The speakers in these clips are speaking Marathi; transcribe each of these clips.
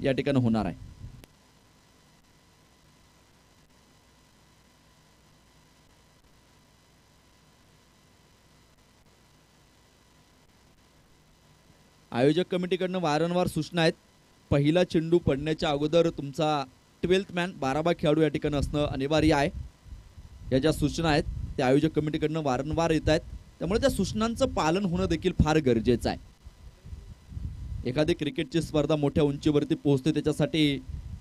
या ठिकाणी होणार आहे। आयोजक कमिटीकडनं वारंवार सूचना आहेत, पहिला चेंडू पडण्याच्या अगोदर तुमचा 12th मॅन 12 खेळाडू या ठिकाणी असणं अनिवार्य आहे। या ज्या सूचना आहेत त्या आयोजक कमिटीकडनं वारंवार येत आहेत, त्यामुळे त्या सूचनांचं पालन होणं देखील फार गरजेचं आहे। एखादी क्रिकेटची स्पर्धा मोठ्या उंचीवरती पोहोचते त्याच्यासाठी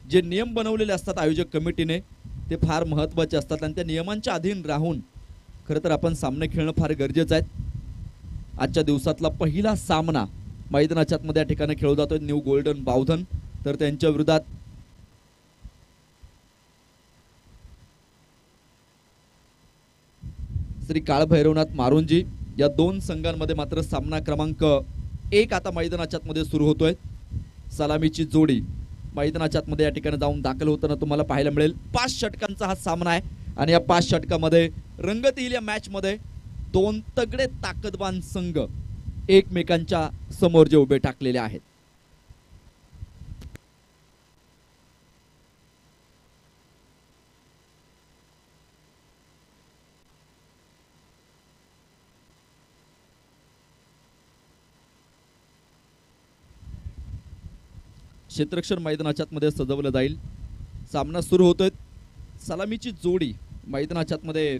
जे नियम बनवलेले असतात आयोजक कमिटीने ते फार महत्त्वाचे असतात आणि त्या नियमांच्या अधीन राहून खरं तर आपण सामने खेळणं फार गरजेचं आहे। आजच्या दिवसातला पहिला सामना मैदानाच्या आतमध्ये या ठिकाणी खेळला जातोय न्यू गोल्डन बावधन, तर त्यांच्या विरोधात श्री काळभैरवनाथ मारुंजी। या दोन संघांमध्ये मात्र सामना क्रमांक 1 आता मैदानाच्या आतमध्ये सुरू होतोय। सलामीची जोडी मैदानाच्या आतमध्ये या ठिकाणी जाऊन दाखल होताना तुम्हाला पाहायला मिळेल। 5 षटकांचा हा सामना आहे आणि या 5 षटकामध्ये रंगत येईल। या मॅच मध्ये दोन तगडे ताकदवान संघ एकमेकांच्या समोर जे उभे टाकलेले आहेत। क्षेत्ररक्षण मैदानाच्या आतमध्ये सजवलं जाईल। सामना सुरू होतोय। सलामीची जोडी मैदानाच्या आतमध्ये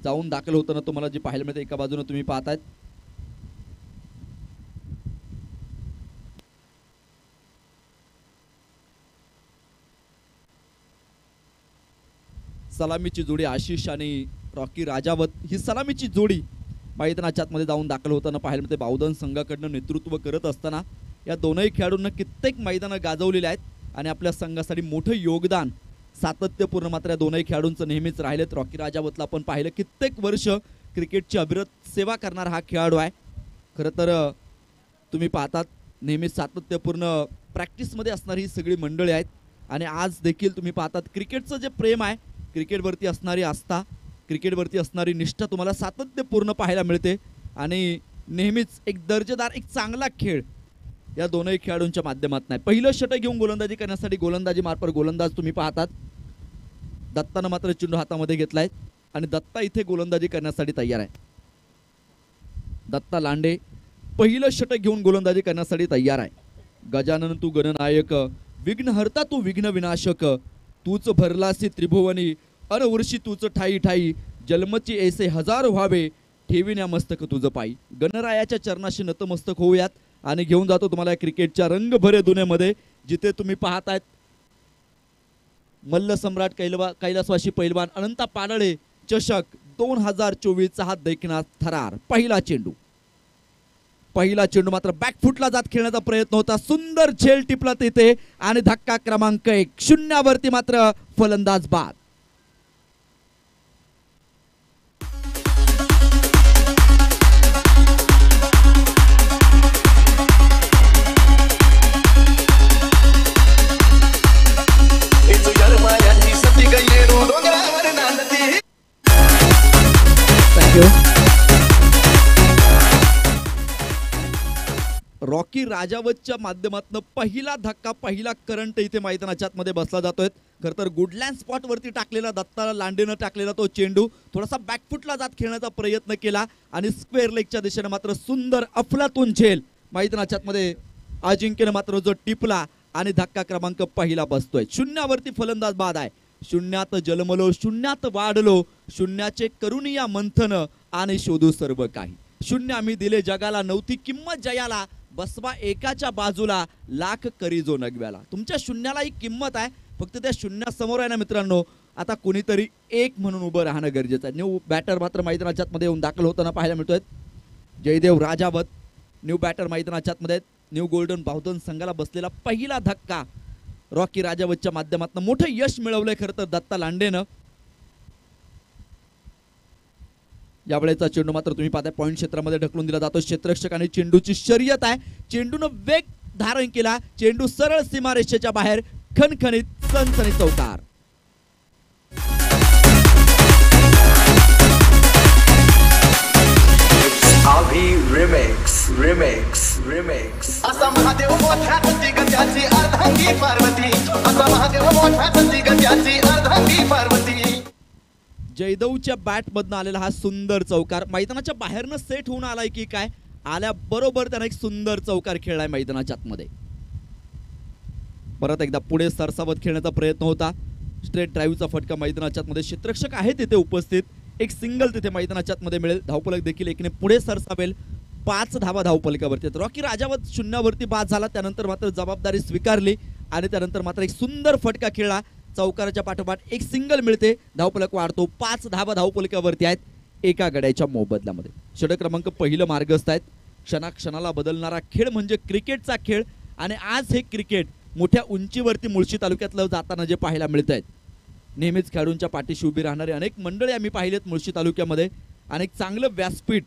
जाऊन दाखल होताना तुम्हाला जे पाहायला मिळते एका बाजूने तुम्ही पाहताय सलामीची जोडी आशिष आणि रॉकी राजावत, ही सलामीची जोडी मैदानाच्या आतमध्ये जाऊन दाखल होताना पाहायला मिळते। बावधन संघाकडनं नेतृत्व करत असताना या दोनही खेळाडूंना कित्येक मैदानं गाजवलेली आहेत आणि आपल्या संघासाठी मोठं योगदान सातत्यपूर्ण मात्र या दोनही खेळाडूंचं नेहमीच राहिलेत। रॉकी राजावतला आपण पाहिलं कित्येक वर्ष क्रिकेटची अविरत सेवा करणारा हा खेळाडू आहे। खरं तर तुम्ही पाहतात नेहमीच सातत्यपूर्ण प्रॅक्टिसमध्ये असणारी ही सगळी मंडळी आहेत आणि आज देखील तुम्ही पाहतात क्रिकेटचं जे प्रेम आहे, क्रिकेटवरती असणारी आस्था, क्रिकेटवरती असणारी निष्ठा तुम्हाला सातत्यपूर्ण पाहायला मिळते आणि नेहमीच एक दर्जेदार एक चांगला खेळ या दोनही खेळाडूंच्या माध्यमातून आहे। पहिलं षटक घेऊन गोलंदाजी करण्यासाठी गोलंदाजी मार्फत गोलंदाज तुम्ही पाहतात दत्तानं मात्र चेंडू हातामध्ये घेतलाय आणि दत्ता इथे गोलंदाजी करण्यासाठी तयार आहे। दत्ता लांडे पहिलं षटक घेऊन गोलंदाजी करण्यासाठी तयार आहे। गजानन तू गणनायक, विघ्नहर्ता तू विघ्न विनाशक, तूच भरलासी त्रिभुवनी, अनवर्षी तूच ठाई ठाई, जन्मची ऐसे हजार व्हावे, ठेविन्या मस्तक तुझं पायी। गणरायाच्या चरणाशी नतमस्तक होऊयात आणि घेऊन जातो तुम्हाला क्रिकेटच्या रंगभरे दुनियेमध्ये जिथे तुम्ही पाहतायत मल्ल सम्राट कैलासवासी पैलवान अनंता पाडळे चषक 2024 हा देखना थरार। पहिला चेंडू मात्र बॅकफुटला जात खेळण्याचा प्रयत्न होता, सुंदर झेल टिपला तिथे आणि धक्का क्रमांक 1 शून्यावरती मात्र फलंदाज बाद। रॉकी राजावतच्या माध्यमातून पहिला धक्का, पहिला करंट इथे मैदानाच्या आतमध्ये बसला जातोय। खरं तर गुडलँड स्पॉट वरती टाकलेला दत्ता लांडेनं टाकलेला तो चेंडू थोडासा बॅकफुटला जात खेळण्याचा प्रयत्न केला आणि स्क्वेअर लेगच्या दिशेने मात्र सुंदर अफलातून झेल मैदानाच्या आतमध्ये अजिंक्यने मात्र जो टिपला आणि धक्का क्रमांक पहिला बसतोय। शून्यावरती फलंदाज बाद आहे। शून्यात जन्मलो, शून्यात वाढलो, शून्याचे करुणिया मंथन आणि शोधू सर्व काही। शून्य आम्ही दिले जगाला, नव्हती किंमत जयाला, बसवा एकाच्या बाजूला, लाख करी जो नगव्याला। तुमच्या शून्याला ही किंमत आहे, फक्त त्या शून्यासमोर आहे ना मित्रांनो आता कोणीतरी एक म्हणून उभं राहणं गरजेचं आहे। न्यू बॅटर मात्र मैदानाच्या आतमध्ये येऊन दाखल होताना पाहायला मिळतोय जयदेव राजावत। न्यू बॅटर मैदानाच्या आतमध्ये न्यू गोल्डन बावधन संघाला बसलेला पहिला धक्का रॉकी राजावतच्या माध्यमातून मोठं यश मिळवलंय खरं तर दत्ता लांडेनं। यावेळेचा चेंडू मात्र तुम्ही पाहताय पॉइंट क्षेत्रामध्ये ढकलून दिला जातो। क्षेत्ररक्षक आणि चेंडूची शर्यत आहे, चेंडूनं वेग धारण केला, चेंडू सरळ सीमारेषेच्या बाहेर, खणखणीत सनसनी चौकार। I'll be real remix, remix, remix. असा महादेव मोठ्या गत्याची अर्धांगी पार्वती, असा महादेव मोठ्या गत्याची अर्धांगी पार्वती. जयदेवच्या बॅट मधनं आलेला हा सुंदर चौकार मैदानाच्या बाहेरनं सेट होऊन आलाय की काय, आल्या बरोबर त्याने एक सुंदर चौकार खेळलाय मैदानाच्या आतमध्ये. परत एकदा पुढे सरसावत खेळण्याचा प्रयत्न होता. स्ट्रेट ड्राईव्हचा फटका मैदानाच्या आतमध्ये, क्षेत्ररक्षक आहे तिथे उपस्थित, एक सिंगल तिथे मैदानाच्या आतमध्ये मिळेल. धावफलक देखील एकने पुढे सरसावेल. 5 धावा धावफलकावरती. रॉकी राजावत शून्यावरती बाद झाला, त्यानंतर मात्र जबाबदारी स्वीकारली आणि त्यानंतर मात्र एक सुंदर फटका खेळला. चौकाराच्या पाठोपाठ एक सिंगल मिळते, धावफलक वाढतो. 5 धावा धावफलकावरती आहेत एका गड्याच्या मोबदल्यामध्ये. षटक क्रमांक पहिलं मार्गस्थ आहेत. क्षणाक्षणाला बदलणारा खेळ म्हणजे क्रिकेटचा खेळ आणि आज हे क्रिकेट मोठ्या उंचीवरती मुळशी तालुक्यातलं जाताना जे पाहायला मिळत आहेत. नेहमीच खेळाडूंच्या पाठीशी उभी राहणारे अनेक मंडळी आम्ही पाहिलेत मुळशी तालुक्यामध्ये. अनेक चांगलं व्यासपीठ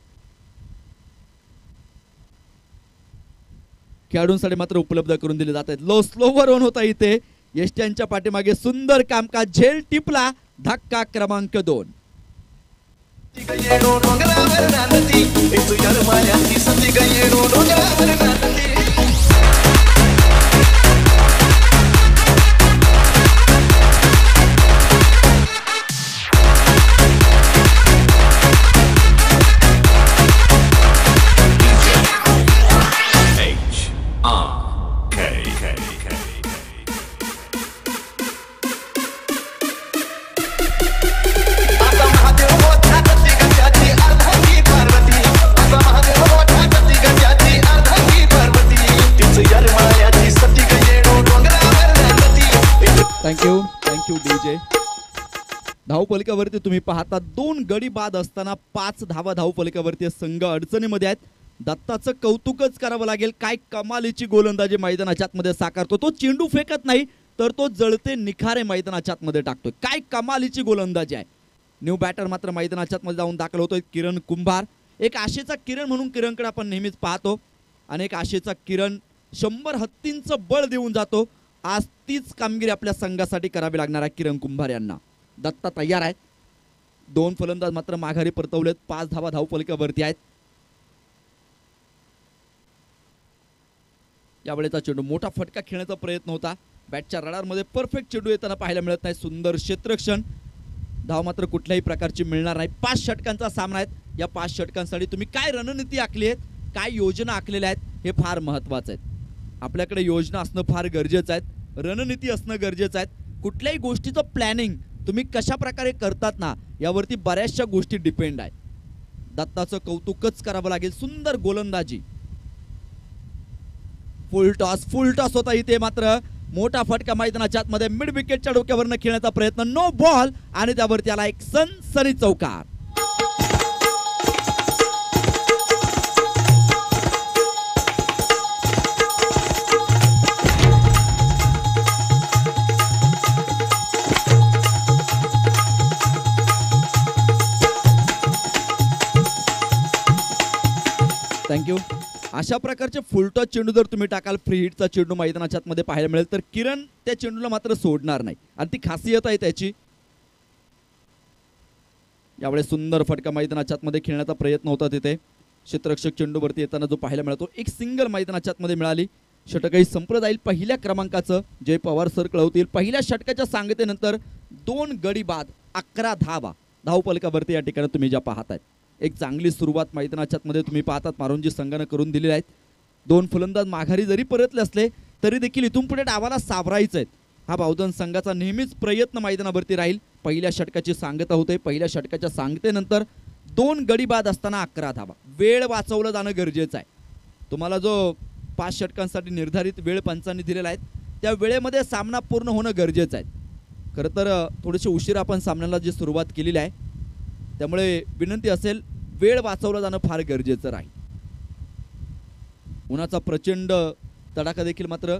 खेळाडूंसाठी मात्र उपलब्ध करून दिले जात आहेत. स्लोवर ऑन होता इथे. यष्ट्यांच्या पाठीमागे सुंदर कामकाज. झेल टिपला. धक्का क्रमांक 2. Thank you DJ. धावफलकावरती तुम्ही पाहता 2 गडी बाद असताना 5 धावा धावफलकावरती. संघ अडचणीमध्ये आहेत. दत्ताचं कौतुकच करावं लागेल. काय कमालीची गोलंदाजी मैदानाच्या आतमध्ये साकारतो. तो चेंडू फेकत नाही तर तो जळते निखारे मैदानाच्या आतमध्ये टाकतोय. काय कमालीची गोलंदाजी आहे. न्यू बॅटर मात्र मैदानाच्या आतमध्ये जाऊन दाखल होतोय किरण कुंभार. एक आशेचा किरण म्हणून किरणकडे आपण नेहमीच पाहतो आणि एक आशेचा किरण 100 हत्तींचं बळ देऊन जातो. आज तीच कामगिरी आपल्या संघासाठी करावी लागणार आहे किरण कुंभार यांना. दत्ता तयार आहेत. 2 फलंदाज मात्र माघारी परतवलेत. 5 धावा धावफलकावरती आहेत. यावेळेचा चेंडू मोठा फटका खेळण्याचा प्रयत्न होता. बॅटच्या रडारमध्ये परफेक्ट चेंडू येताना पाहायला मिळत नाही. सुंदर क्षेत्ररक्षण. धाव मात्र कुठल्याही प्रकारची मिळणार नाही. 5 षटकांचा सामना आहे. या 5 षटकांसाठी तुम्ही काय रणनीती आखली आहेत, काय योजना आखलेल्या आहेत, हे फार महत्त्वाचं आहे. आपल्याकडे योजना असणं फार गरजेचं आहे. रणनीती असणं गरजेचं आहे. कुठल्याही गोष्टीचं प्लॅनिंग तुम्ही कशा प्रकारे करतात ना, यावरती बऱ्याचशा गोष्टी डिपेंड आहेत. दत्ताचं कौतुकच करावं लागेल. सुंदर गोलंदाजी. फुल टॉस होता इथे. मात्र मोठा फटका मैदानाच्या आतमध्ये. मिड विकेटच्या डोक्यावरनं खेळण्याचा प्रयत्न. नो बॉल आणि त्यावरती आला एक सनसनी चौकार. थँक्यू. अशा प्रकारचे फुलटॉस चेंडू जर तुम्ही टाकाल, फ्री हिटचा चेंडू मैदानाच्या आतमध्ये पाहायला मिळेल, तर किरण त्या चेंडूला मात्र सोडणार नाही आणि ती खासियत आहे त्याची. यावेळेस सुंदर फटका मैदानाच्या आतमध्ये खेळण्याचा प्रयत्न होता तिथे. क्षेत्ररक्षक चेंडूवरती येताना जो पाहायला मिळतो, एक सिंगल मैदानाच्या आतमध्ये मिळाली. षटकही संपलं जाईल. पहिल्या क्रमांकाचं जय पवार सर कळवतील. पहिल्या षटकाच्या सांगतेनंतर 2 गडी बाद, 11 धावा धावफलकावरती या ठिकाणी तुम्ही ज्या पाहताय. एक चांगली सुरुवात मैदानाच्या आतमध्ये तुम्ही पाहतात मारुंजी संघानं करून दिलेल्या आहेत. 2 फलंदाज माघारी जरी परतले असले तरी देखील इथून पुढे डावाला सावरायचं आहे. हा बावधन संघाचा नेहमीच प्रयत्न मैदानावरती राहील. पहिल्या षटकाची सांगता होते. पहिल्या षटकाच्या सांगतेनंतर 2 गडी बाद असताना 11 धावा. वेळ वाचवलं जाणं गरजेचं आहे. तुम्हाला जो 5 षटकांसाठी निर्धारित वेळ पंचांनी दिलेला आहे, त्या वेळेमध्ये सामना पूर्ण होणं गरजेचं आहे. खरं तर थोडीशी उशीर आपण सामन्याला जी सुरुवात केलेली आहे, त्यामुळे विनंती असेल, वेळ वाचवलं जाणं फार गरजेचं राहील. उन्हाचा प्रचंड तडाखा देखील मात्र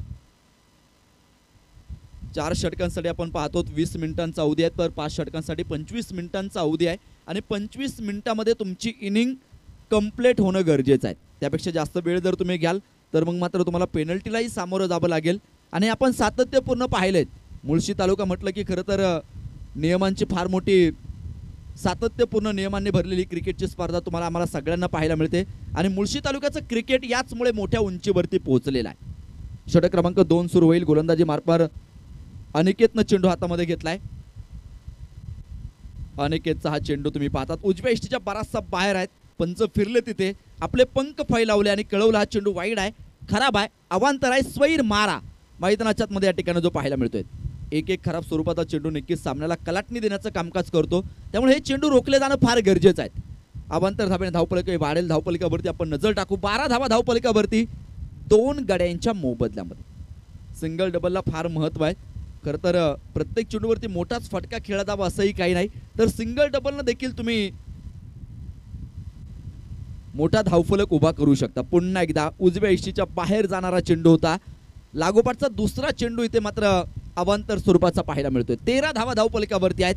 4 षटकांसाठी आपण पाहतो 20 मिनिटांचा अवधी आहे, तर 5 षटकांसाठी 25 मिनिटांचा अवधी आहे आणि 25 मिनिटांमध्ये तुमची इनिंग कंप्लीट होणं गरजेचं आहे. त्यापेक्षा जास्त वेळ जर तुम्ही घ्याल तर मग मात्र तुम्हाला पेनल्टीलाही सामोरं जावं लागेल. आणि आपण सातत्यपूर्ण पाहिलेत. मुळशी तालुका म्हटलं की खरं तर नियमांची फार मोठी सातत्यपूर्ण नियमांनी भरलेली क्रिकेटची स्पर्धा तुम्हाला आम्हाला सगळ्यांना पाहायला मिळते आणि मुळशी तालुक्याचं क्रिकेट याचमुळे मोठ्या उंचीवरती पोहोचलेलं आहे। षटक क्रमांक 2 सुरू होईल। गोलंदाजी मार्फत अनिकेतनं चेंडू हातामध्ये घेतलाय। अनिकेतचा हा चेंडू तुम्ही पाहतात उजव्या इष्टीच्या बराचसा बाहेर आहेत, पंच फिरले तिथे, आपले पंख फैलावले आणि कळवला हा चेंडू वाईड आहे, खराब आहे, अवांतर आहे, स्वैर मारा मैदानाच्या मध्ये या ठिकाणी जो पाहायला मिळतोय। एक खराब स्वरूपाचा चेंडू नक्कीच सामन्याला कलाटणी देण्याचं कामकाज करतो, त्यामुळे हे चेंडू रोखले जाणं फार गरजेचं आहे। अवांतर धाब्याने धावफलक वाढेल, धावफलकावरती आपण नजर टाकू। 12 धावा धावफलकावरती 2 गड्यांच्या मोबदल्यामध्ये। सिंगल डबलला फार महत्व आहे। खरं तर प्रत्येक चेंडूवरती मोठाच फटका खेळला जावा असंही काही नाही, तर सिंगल डबलनं देखील तुम्ही मोठा धावफलक उभा करू शकता। पुन्हा एकदा उजव्या इष्टीच्या बाहेर जाणारा चेंडू होता, लागोपाठचा दुसरा चेंडू इथे मात्र अवांतर स्वरूपाचा पाहायला मिळतोय। 13 धावा धावफलकावरती आहेत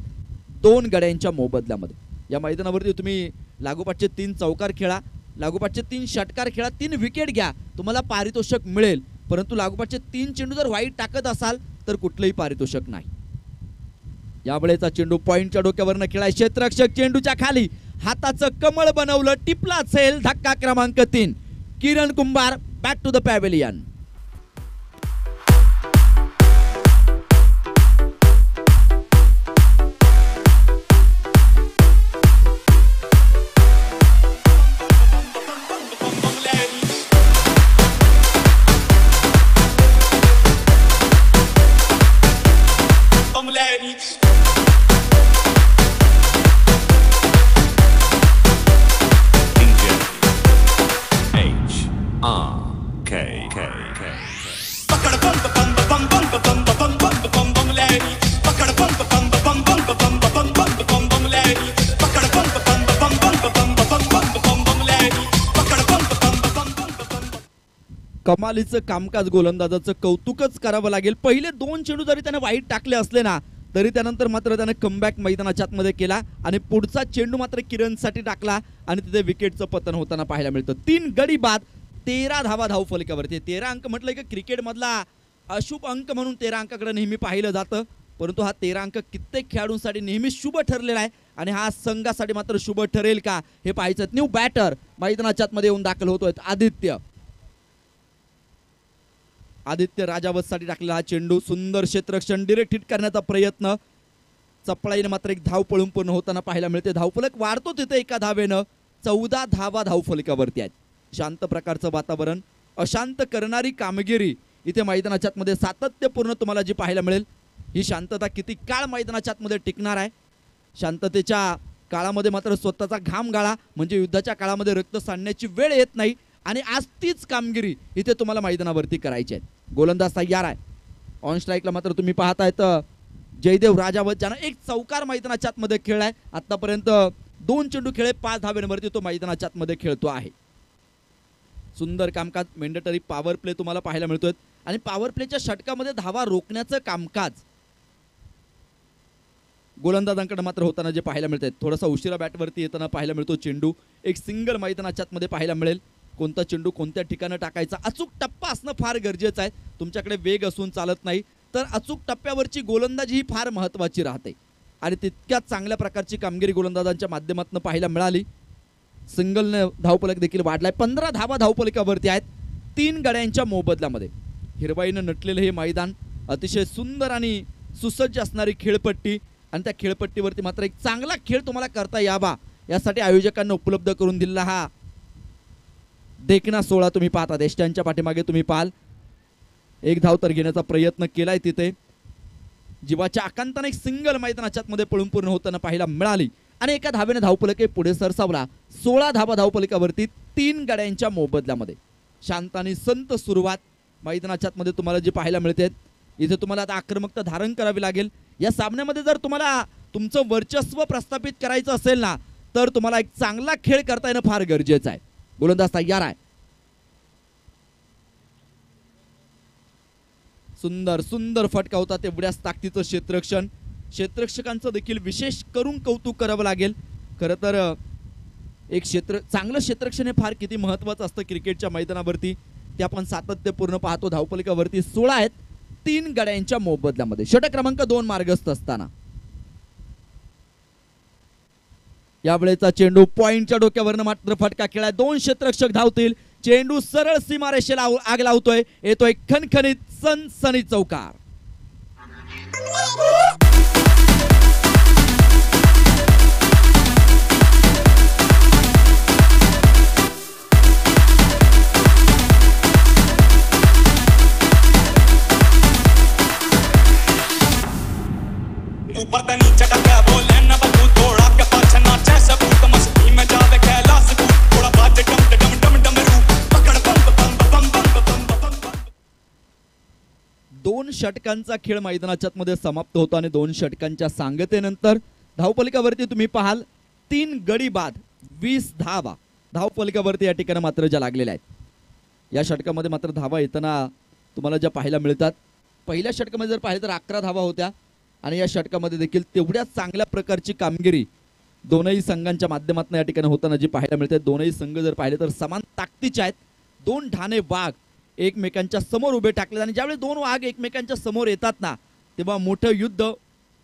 2 गड्यांच्या मोबदल्यामध्ये। या मैदानावरती तुम्ही लागोपाठचे 3 चौकार खेळा, लागोपाठचे 3 षटकार खेळा, 3 विकेट घ्या, तुम्हाला पारितोषिक मिळेल, परंतु लागोपाठचे 3 चेंडू जर वाईट टाकत असाल तर कुठलंही पारितोषिक नाही। यावेळेचा चेंडू पॉइंटच्या डोक्यावरनं खेळाय, क्षेत्ररक्षक चेंडूच्या खाली हाताचं कमळ बनवलं, टिपला असेल, धक्का क्रमांक 3। किरण कुंभार बॅक टू द पॅव्हेलियन। कमालीचं कामकाज गोलंदाजाचं कौतुकच करावं लागेल। पहिले 2 चेंडू जरी त्याने वाईट टाकले असले ना तरी त्यानंतर मात्र त्याने कमबॅक मैदानाच्या आतमध्ये केला आणि पुढचा चेंडू मात्र किरणसाठी टाकला आणि तिथे विकेटचं पतन होताना पाहायला मिळतं। 3 गडी बाद 13 धावा धावफलकावरती। 13 अंक म्हटलं की क्रिकेट मधला अशुभ अंक म्हणून 13 अंकाकडे नेहमी पाहिलं जातं, परंतु हा 13 अंक कित्येक खेळाडूंसाठी नेहमी शुभ ठरलेला आहे आणि हा संघासाठी मात्र शुभ ठरेल का हे पाहायचं। न्यू बॅटर मैदानाच्या आतमध्ये येऊन दाखल होतोय आदित्य राजावतसाठी टाकलेला हा चेंडू, सुंदर क्षेत्ररक्षण, डायरेक्ट हिट करण्याचा प्रयत्न, चपळाईने मात्र एक धाव पळून पूर्ण होताना पाहायला मिळते। धावफलक वाढतो तिथे एका धावेनं, 14 धावा धावफलकावरती आहेत। शांत प्रकारचं वातावरण, अशांत करणारी कामगिरी इथे मैदानाच्या आतमध्ये सातत्यपूर्ण तुम्हाला जी पाहायला मिळेल। ही शांतता किती काळ मैदानाच्या आतमध्ये टिकणार आहे, शांततेच्या काळामध्ये मात्र स्वतःचा घाम गाळा, म्हणजे युद्धाच्या काळामध्ये रक्त सांडण्याची वेळ येत नाही आणि आज तीच कामगिरी इथे तुम्हाला मैदानावरती करायची आहे। गोलंदाज तयार आहे, ऑन स्ट्राईकला मात्र तुम्ही पाहतायत जयदेव राजावत, ज्यानं एक चौकार मैदानाच्या आतमध्ये खेळलाय। आतापर्यंत 2 चेंडू खेळले, 5 धावेवरती तो मैदानाच्या आतमध्ये खेळतो आहे। सुंदर कामकाज, मेंडेटरी पॉवर प्ले तुम्हाला पाहायला मिळतोय आणि पॉवर प्लेच्या षटकामध्ये धावा रोखण्याचं कामकाज गोलंदाजांकडे मात्र होताना जे पाहायला मिळतंय। थोडासा उशिरा बॅटवरती येताना पाहायला मिळतो चेंडू, एक सिंगल मैदानाच्या आतमध्ये पाहायला मिळेल। कोणता चेंडू कोणत्या ठिकाणी टाकायचा, अचूक टप्पा असणं फार गरजेचं आहे। तुमच्याकडे वेग असून चालत नाही, तर अचूक टप्प्यावरची गोलंदाजी ही फार महत्त्वाची राहते आणि तितक्याच चांगल्या प्रकारची कामगिरी गोलंदाजांच्या माध्यमातून पाहायला मिळाली। सिंगलने धावफलक देखील वाढलाय, 15 धावा धावफलकावरती आहेत 3 गड्यांच्या मोबदल्यामध्ये। हिरवाईनं नटलेलं हे मैदान, अतिशय सुंदर आणि सुसज्ज असणारी खेळपट्टी आणि त्या खेळपट्टीवरती मात्र एक चांगला खेळ तुम्हाला करता यावा यासाठी आयोजकांना उपलब्ध करून दिलेला हा देखना सोहळा तुम्ही पाहता। देशटांच्या पाठीमागे तुम्ही पाहाल, एक धाव तर घेण्याचा प्रयत्न केलाय तिथे, जीवाच्या आकांताने एक सिंगल मैदानाच्या आतमध्ये पळून पूर्ण होताना पाहायला मिळाली आणि एका धावेने धावफलक पुढे सरसावला। 16 धावा धावफलकावरती 3 गड्यांच्या मोबदल्यामध्ये। शांत आणि संत सुरुवात मैदानाच्या आतमध्ये तुम्हाला जी पाहायला मिळते। इथे तुम्हाला आता आक्रमकता धारण करावी लागेल। या सामन्यामध्ये जर तुम्हाला तुमचं वर्चस्व प्रस्थापित करायचं असेल ना तर तुम्हाला एक चांगला खेळ करता येणं फार गरजेचं आहे। गोलंदाज तयार आहे, सुंदर सुंदर फटका होता, तेवढ्याच ताकदीचं क्षेत्ररक्षण, क्षेत्ररक्षकांचं देखील विशेष करून कौतुक करावं लागेल। खरं तर एक चांगलं क्षेत्ररक्षण हे फार किती महत्त्वाचं असतं क्रिकेटच्या मैदानावरती, ते आपण सातत्यपूर्ण पाहतो। धावफलकावरती 16 आहेत 3 गड्यांच्या मोबदल्यामध्ये। षटक क्रमांक 2 मार्गस्थ असताना यावेळेचा चेंडू पॉइंटच्या डोक्यावरनं मात्र फटका खेळाय. 2 क्षेत्ररक्षक धावतील. चेंडू सरळ सीमारेषेला आग लावतोय. येतोय खणखणीत सनसनी चौकार. ऊपर तनी चटका बोले ना बतू थोड़ा के पाछे नाचे सब मस्ती में जावे कैलाश को थोड़ा बाजे डम डम डम डमरू पकड़ बम बम बम बम बम बम. 2 षटकांचा खेळ मैदानाच्या मध्ये समाप्त होतो आणि 2 षटकांच्या सांगतेनंतर धावफलकावरती तुम्ही पाहाल 3 गडी बाद 20 धावा धावफलकावरती या ठिकाणी मात्र ज्या लागलेल्या आहेत. या षटकामध्ये मात्र धावा येताना तुम्हाला ज्या पाहायला मिळतात. पहिल्या षटकामध्ये जर पाहिलं तर 11 धावा होत्या आणि या षटकामध्ये देखील तेवढ्याच चांगल्या प्रकारची कामगिरी दोनही संघांच्या माध्यमातून या ठिकाणी होताना जी पाहायला मिळते. दोनही संघ जर पाहिले तर समान ताकदीचे आहेत. 2 ठाणे वाघ एकमेकांच्या समोर उभे टाकले आणि ज्यावेळी 2 वाघ एकमेकांच्या समोर येतात ना तेव्हा मोठं युद्ध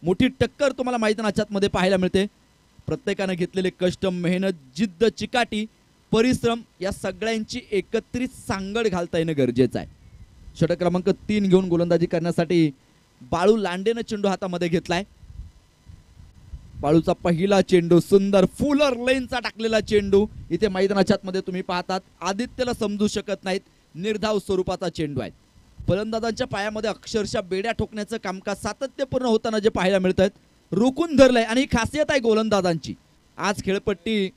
मोठी टक्कर तुम्हाला मैदानाच्या मध्ये पाहायला मिळते. प्रत्येकाने घेतलेले कष्ट मेहनत जिद्द चिकाटी परिश्रम या सगळ्यांची एकत्रित सांगड घालता येणं गरजेचं आहे. षटक क्रमांक 3 घेऊन गोलंदाजी करण्यासाठी बाळू लांडेनं चेंडू हातामध्ये घेतलाय. बाळूचा पहिला चेंडू सुंदर फुलर लेनचा टाकलेला चेंडू इथे मैदानाच्या मध्ये तुम्ही पाहतात. आदित्यला समजू शकत नाहीत. निर्धाव स्वरूपाचा चेंडू आहे. फलंदाजांच्या पायामध्ये अक्षरशः बेड्या ठोकण्याचं कामकाज सातत्यपूर्ण होताना जे पाहायला मिळत आहेत. रोखून धरलंय आणि ही खासियत आहे गोलंदाजांची. आज खेळपट्टी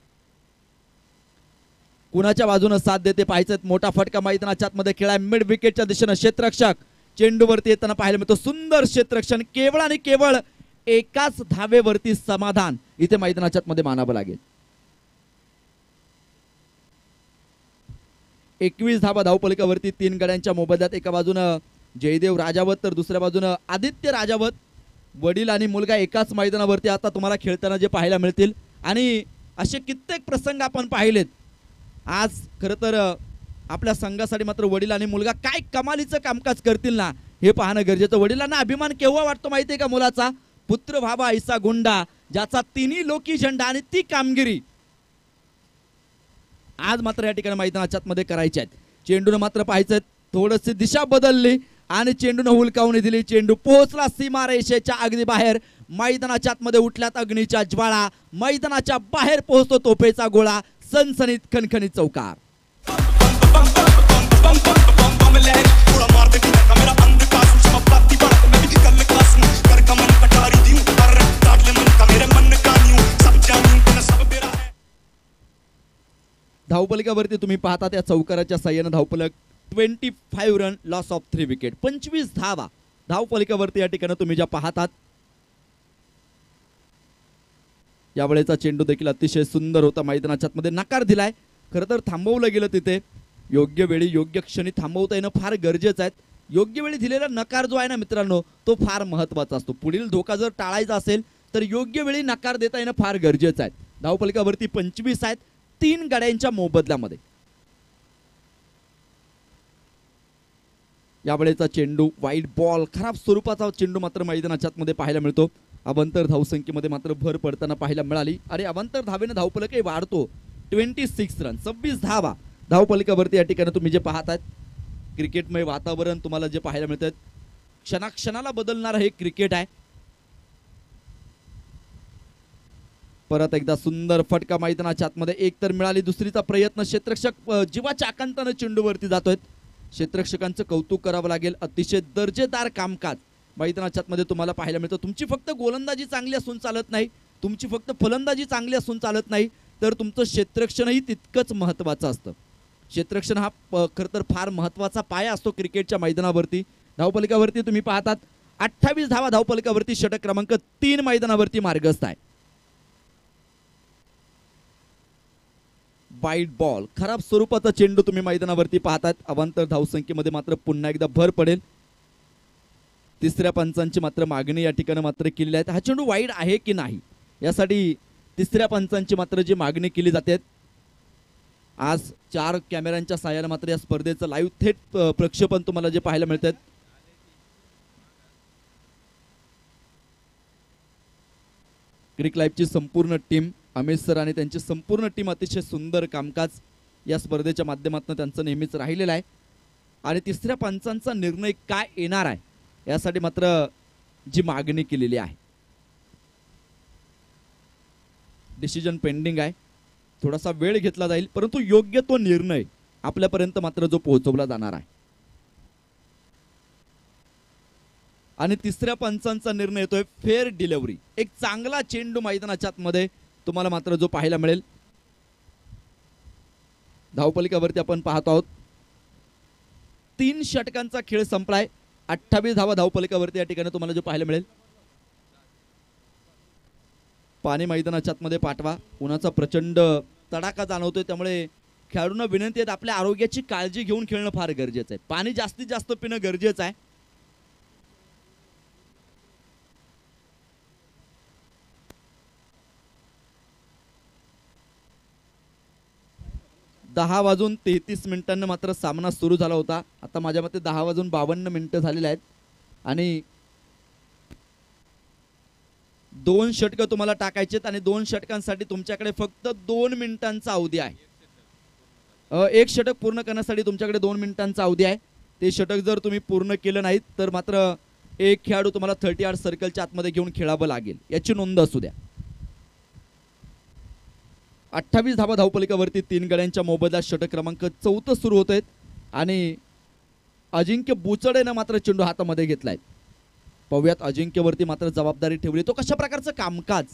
कुणाच्या बाजूने साथ देते पाहायचं. मोठा फटका मैदानाच्या मध्ये खेळाय. मिड विकेटच्या दिशेने क्षेत्ररक्षक चेंडूवरती येताना पाहायला मिळतो. सुंदर क्षेत्ररक्षण केवळ आणि केवळ एकाच धावेवरती समाधान इथे मैदानाच्या मध्ये मानावं लागेल. 21 धावा धावफलकावरती 3 गड्यांच्या मोबदल्यात. एका बाजूनं जयदेव राजावत तर दुसऱ्या बाजूनं आदित्य राजावत. वडील आणि मुलगा एकाच मैदानावरती आता तुम्हाला खेळताना जे पाहायला मिळतील आणि असे कित्येक प्रसंग आपण पाहिलेत. आज खरं तर आपल्या संघासाठी मात्र वडील आणि मुलगा काय कमालीचं कामकाज करतील ना हे पाहणं गरजेचं. वडिलांना अभिमान केव्हा वाटतो माहितीये का मुलाचा. पुत्र व्हावा ऐसा गुंडा ज्याचा तिन्ही लोकी झेंडा आणि ती कामगिरी आज मात्र या ठिकाणी मैदानाच्या मध्ये करायची आहेत. चेंडूनं मात्र पाहायचं थोडीशी दिशा बदलली आणि चेंडूनं हुलकावणी दिली. चेंडू पोहोचला सीमारेषेच्या अगदी बाहेर. मैदानाच्या मध्ये उठल्यात अग्नीच्या ज्वाळा. मैदानाच्या बाहेर पोहोचतो तोफेचा गोळा. सनसनीत खणखणीत चौकार. धावफलकावरती तुम्ही पाहता त्या चौकाराच्या साह्याने धावफलक 25 रन लॉस ऑफ 3 विकेट. 25 धावा धावफलकावरती या ठिकाणी तुम्ही ज्या पाहतात. यावेळेचा चेंडू देखील अतिशय सुंदर होता. मैदानाच्या मध्ये नकार दिलाय. खरं तर थांबवलं गेलं तिथे. योग्य वेळी योग्य क्षणी थांबवता येणं फार गरजेचं आहे. योग्य वेळी दिलेला नकार जो आहे ना मित्रांनो तो फार महत्त्वाचा असतो. पुढील धोका जर टाळायचा असेल तर योग्य वेळी नकार देता येणं फार गरजेचं आहे. धावफलकावरती 25 आहेत 3 गड्यांच्या मोबदल्यामध्ये. यावेळेचा चेंडू वाईड बॉल खराब स्वरूपाचा चेंडू मात्र मैदानाच्या मध्ये पाहायला मिळतो. अवांतर धावसंख्येमध्ये मात्र भर पडताना पाहायला मिळाली. आणि अवांतर धावेने धावफलकही वाढतो. 26 रन 26 धावा धावफलकावरती या ठिकाणी तुम्ही जे पाहताय. क्रिकेटमय वातावरण तुम्हाला जे पाहायला मिळतात. क्षणाक्षणाला बदलणारं हे क्रिकेट आहे. परत एकदा सुंदर फटका मैदानाच्या आतमध्ये. एक तर मिळाली. दुसरीचा प्रयत्न. क्षेत्ररक्षक जीवाच्या आकांताने चेंडूवरती जातोय. क्षेत्ररक्षकांचं कौतुक करावं लागेल. अतिशय दर्जेदार कामकाज मैदानाच्या आतमध्ये तुम्हाला पाहायला मिळतं. तुमची फक्त गोलंदाजी चांगली असून चालत नाही. तुमची फक्त फलंदाजी चांगली असून चालत नाही तर तुमचं क्षेत्ररक्षणही तितकंच महत्त्वाचं असतं. क्षेत्ररक्षण हा खरं तर फार महत्त्वाचा पाया असतो क्रिकेटच्या मैदानावरती. धावफलकावरती तुम्ही पाहतात 28 धावा धावफलकावरती. षटक क्रमांक 3 मैदानावरती मार्गस्थ आहे. वाईड बॉल खराब स्वरूपाचा चेंडू तुम्ही मैदानावरती पाहतात. अवांतर धावसंख्येमध्ये मात्र पुन्हा एकदा भर पडेल. तिसऱ्या पंचांची मात्र मागणी या ठिकाणी मात्र केलेली आहे. हा चेंडू वाईड आहे की नाही यासाठी तिसऱ्या पंचांची मात्र जी मागणी केली जाते. आज 4 कॅमेऱ्यांच्या साहाय्याने मात्र या स्पर्धेचं लाईव्ह थेट प्रक्षेपण तुम्हाला जे पाहायला मिळतात. क्रिक लाईव्हची संपूर्ण टीम अमित सर आणि त्यांची संपूर्ण टीम अतिशय सुंदर कामकाज या स्पर्धेच्या माध्यमातून त्यांचं नेहमीच राहिलेलं आहे आणि तिसऱ्या पंचांचा निर्णय काय येणार आहे यासाठी मात्र जी मागणी केलेली आहे, डिसिजन पेंडिंग आहे. थोडासा वेळ घेतला जाईल परंतु योग्य तो निर्णय आपल्यापर्यंत मात्र जो पोहोचवला जाणार आहे. आणि तिसऱ्या पंचांचा निर्णय येतोय फेअर डिलिव्हरी. एक चांगला चेंडू मैदानाच्या आतमध्ये तुम्हाला मात्र जो पाहायला मिळेल. धावपलिकावरती आपण पाहतो आहोत 3 षटकांचा खेळ संपलाय. 28 धावा धावपलिकावरती या ठिकाणी तुम्हाला जो पाहायला मिळेल. पाणी मैदानाच्या आतमध्ये पाठवा. उन्हाचा प्रचंड तडाखा जाणवतोय त्यामुळे खेळाडूंना विनंती आहे आपल्या आरोग्याची काळजी घेऊन खेळणं फार गरजेचं आहे. पाणी जास्तीत जास्त पिणं गरजेचं आहे. दहा वाजून 33 मिनिटांना मात्र सामना सुरू झाला होता. आता माझ्या मते 10 वाजून 52 मिनिटं झालेले आहेत आणि 2 षटकं तुम्हाला टाकायचे आहेत आणि 2 षटकांसाठी तुमच्याकडे फक्त 2 मिनिटांचा अवधी आहे. एक षटक पूर्ण करण्यासाठी तुमच्याकडे 2 मिनिटांचा अवधी आहे. ते षटक जर तुम्ही पूर्ण केलं नाहीत तर मात्र एक खेळाडू तुम्हाला 30 यार्ड सर्कलच्या आतमध्ये घेऊन खेळावं लागेल, याची नोंद असू द्या. 28 धावा धावपलिकावरती 3 गड्यांच्या मोबदल्यात षटक क्रमांक 4 सुरू होत आहेत आणि अजिंक्य बुचडेनं मात्र चेंडू हातामध्ये घेतलाय. पाहूयात अजिंक्यवरती मात्र जबाबदारी ठेवली, तो कशा प्रकारचं कामकाज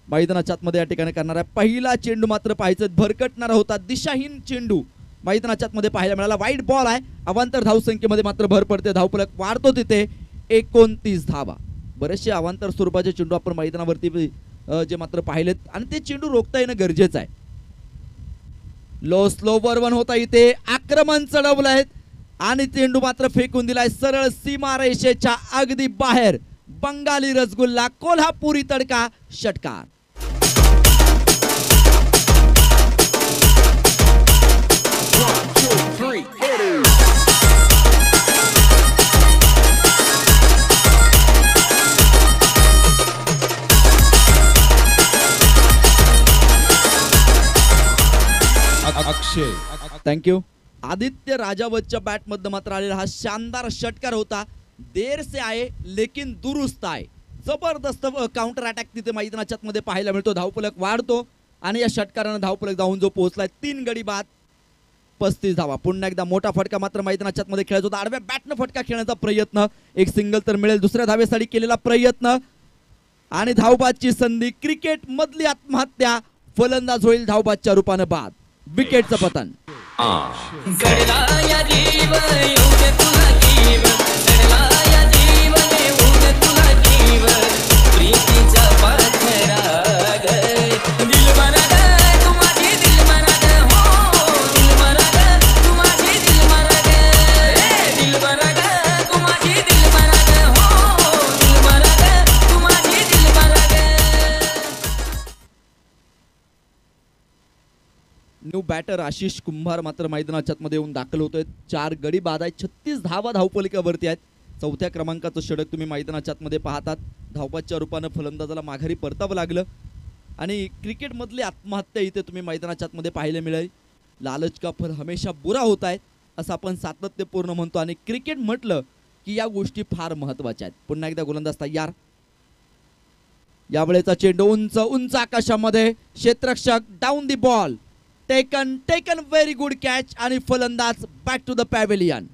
मैदानाच्या आतमध्ये या ठिकाणी करणार आहे. पहिला चेंडू मात्र पाहायचं भरकटणारा होता, दिशाहीन चेंडू मैदानाच्या आतमध्ये पाहायला मिळाला. वाईट बॉल आहे. अवांतर धावसंख्येमध्ये मात्र भर पडते. धावफलक वाढतो तिथे 29 धावा. बरेचसे अवांतर स्वरूपाचे चेंडू आपण मैदानावरती जे मात्र पाहिलेत आणि ते चेंडू रोखता येणं गरजेचं आहे. लो स्लोवर वन होता इथे आक्रमण चढवलंय आणि चेंडू मात्र फेकून दिलाय सरळ सीमारेषेच्या अगदी बाहेर. बंगाली रसगुल्ला, कोल्हापुरी तडका, षटकार. थँक्यू. आदित्य राजावतच्या बॅट मध्ये मात्र आलेला हा शानदार षटकार होता. देर से आए लेकिन दुरुस्त आहे. जबरदस्त काउंटर अटॅक तिथे मैदानाच्या मध्ये पाहायला मिळतो. धावफलक वाढतो आणि या षटकारानं धावफलक जाऊन जो पोहोचलाय 3 गडी बाद 35 धावा. पुन्हा एकदा मोठा फटका मात्र मैदानाच्या मध्ये खेळायचा होता. आडव्या बॅटनं फटका खेळण्याचा प्रयत्न, एक सिंगल तर मिळेल. दुसऱ्या धावेसाठी केलेला प्रयत्न आणि धावबादची संधी. क्रिकेट मधली आत्महत्या. फलंदाज होईल धावबादच्या रूपानं बाद. विकेटचं पतन. न्यू बॅटर आशिष कुंभार मात्र मैदानाच्या मध्ये येऊन दाखल होतोय. 4 गडी बाद आहेत. 36 धावा धावपलिकावरती आहेत. 4थ्या क्रमांकाचं षटक तुम्ही मैदानाच्या मध्ये पाहतात. धावबादच्या रूपानं फलंदाजाला माघारी परतावं लागलं आणि क्रिकेट मधली आत्महत्या इथे तुम्ही मैदानाच्या मध्ये पाहायला मिळेल. लालच का फल हमेशा बुरा होत आहे असं आपण सातत्यपूर्ण म्हणतो आणि क्रिकेट म्हटलं की या गोष्टी फार महत्वाच्या आहेत. पुन्हा एकदा गोलंदाज तयार. यावेळेचा चेंडू उंच उंच आकाशामध्ये. क्षेत्ररक्षक down the ball. Taken very good catch आणि फलंदाज बॅक टू द पॅव्हेलियन.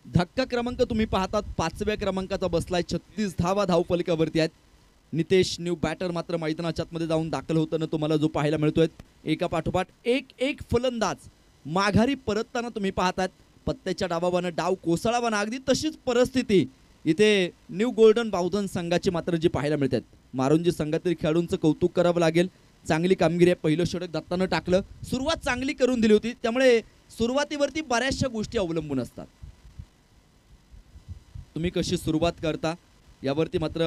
धक्का क्रमांक तुम्ही पाहतात 5व्या क्रमांकाचा बसलाय. 36 धावा धावपलिकावरती आहेत. नितेश न्यू बॅटर मात्र मैदानाच्या मध्ये जाऊन दाखल होताना तुम्हाला जो पाहायला मिळतोय. एका पाठोपाठ एक फलंदाज माघारी परतताना तुम्ही पाहतात. पत्त्याच्या डावाबानं डाव कोसळावाना अगदी तशीच परिस्थिती इथे न्यू गोल्डन बावधन संघाची मात्र जी पाहायला मिळतात. मारुंजी संघातील खेळाडूंचं कौतुक करावं लागेल. चांगली कामगिरी आहे. पहिलं षटक दत्तानं टाकलं. सुरुवात चांगली करून दिली होती त्यामुळे सुरुवातीवरती बऱ्याचशा गोष्टी अवलंबून असतात. तुम्ही कशी सुरुवात करता यावरती मात्र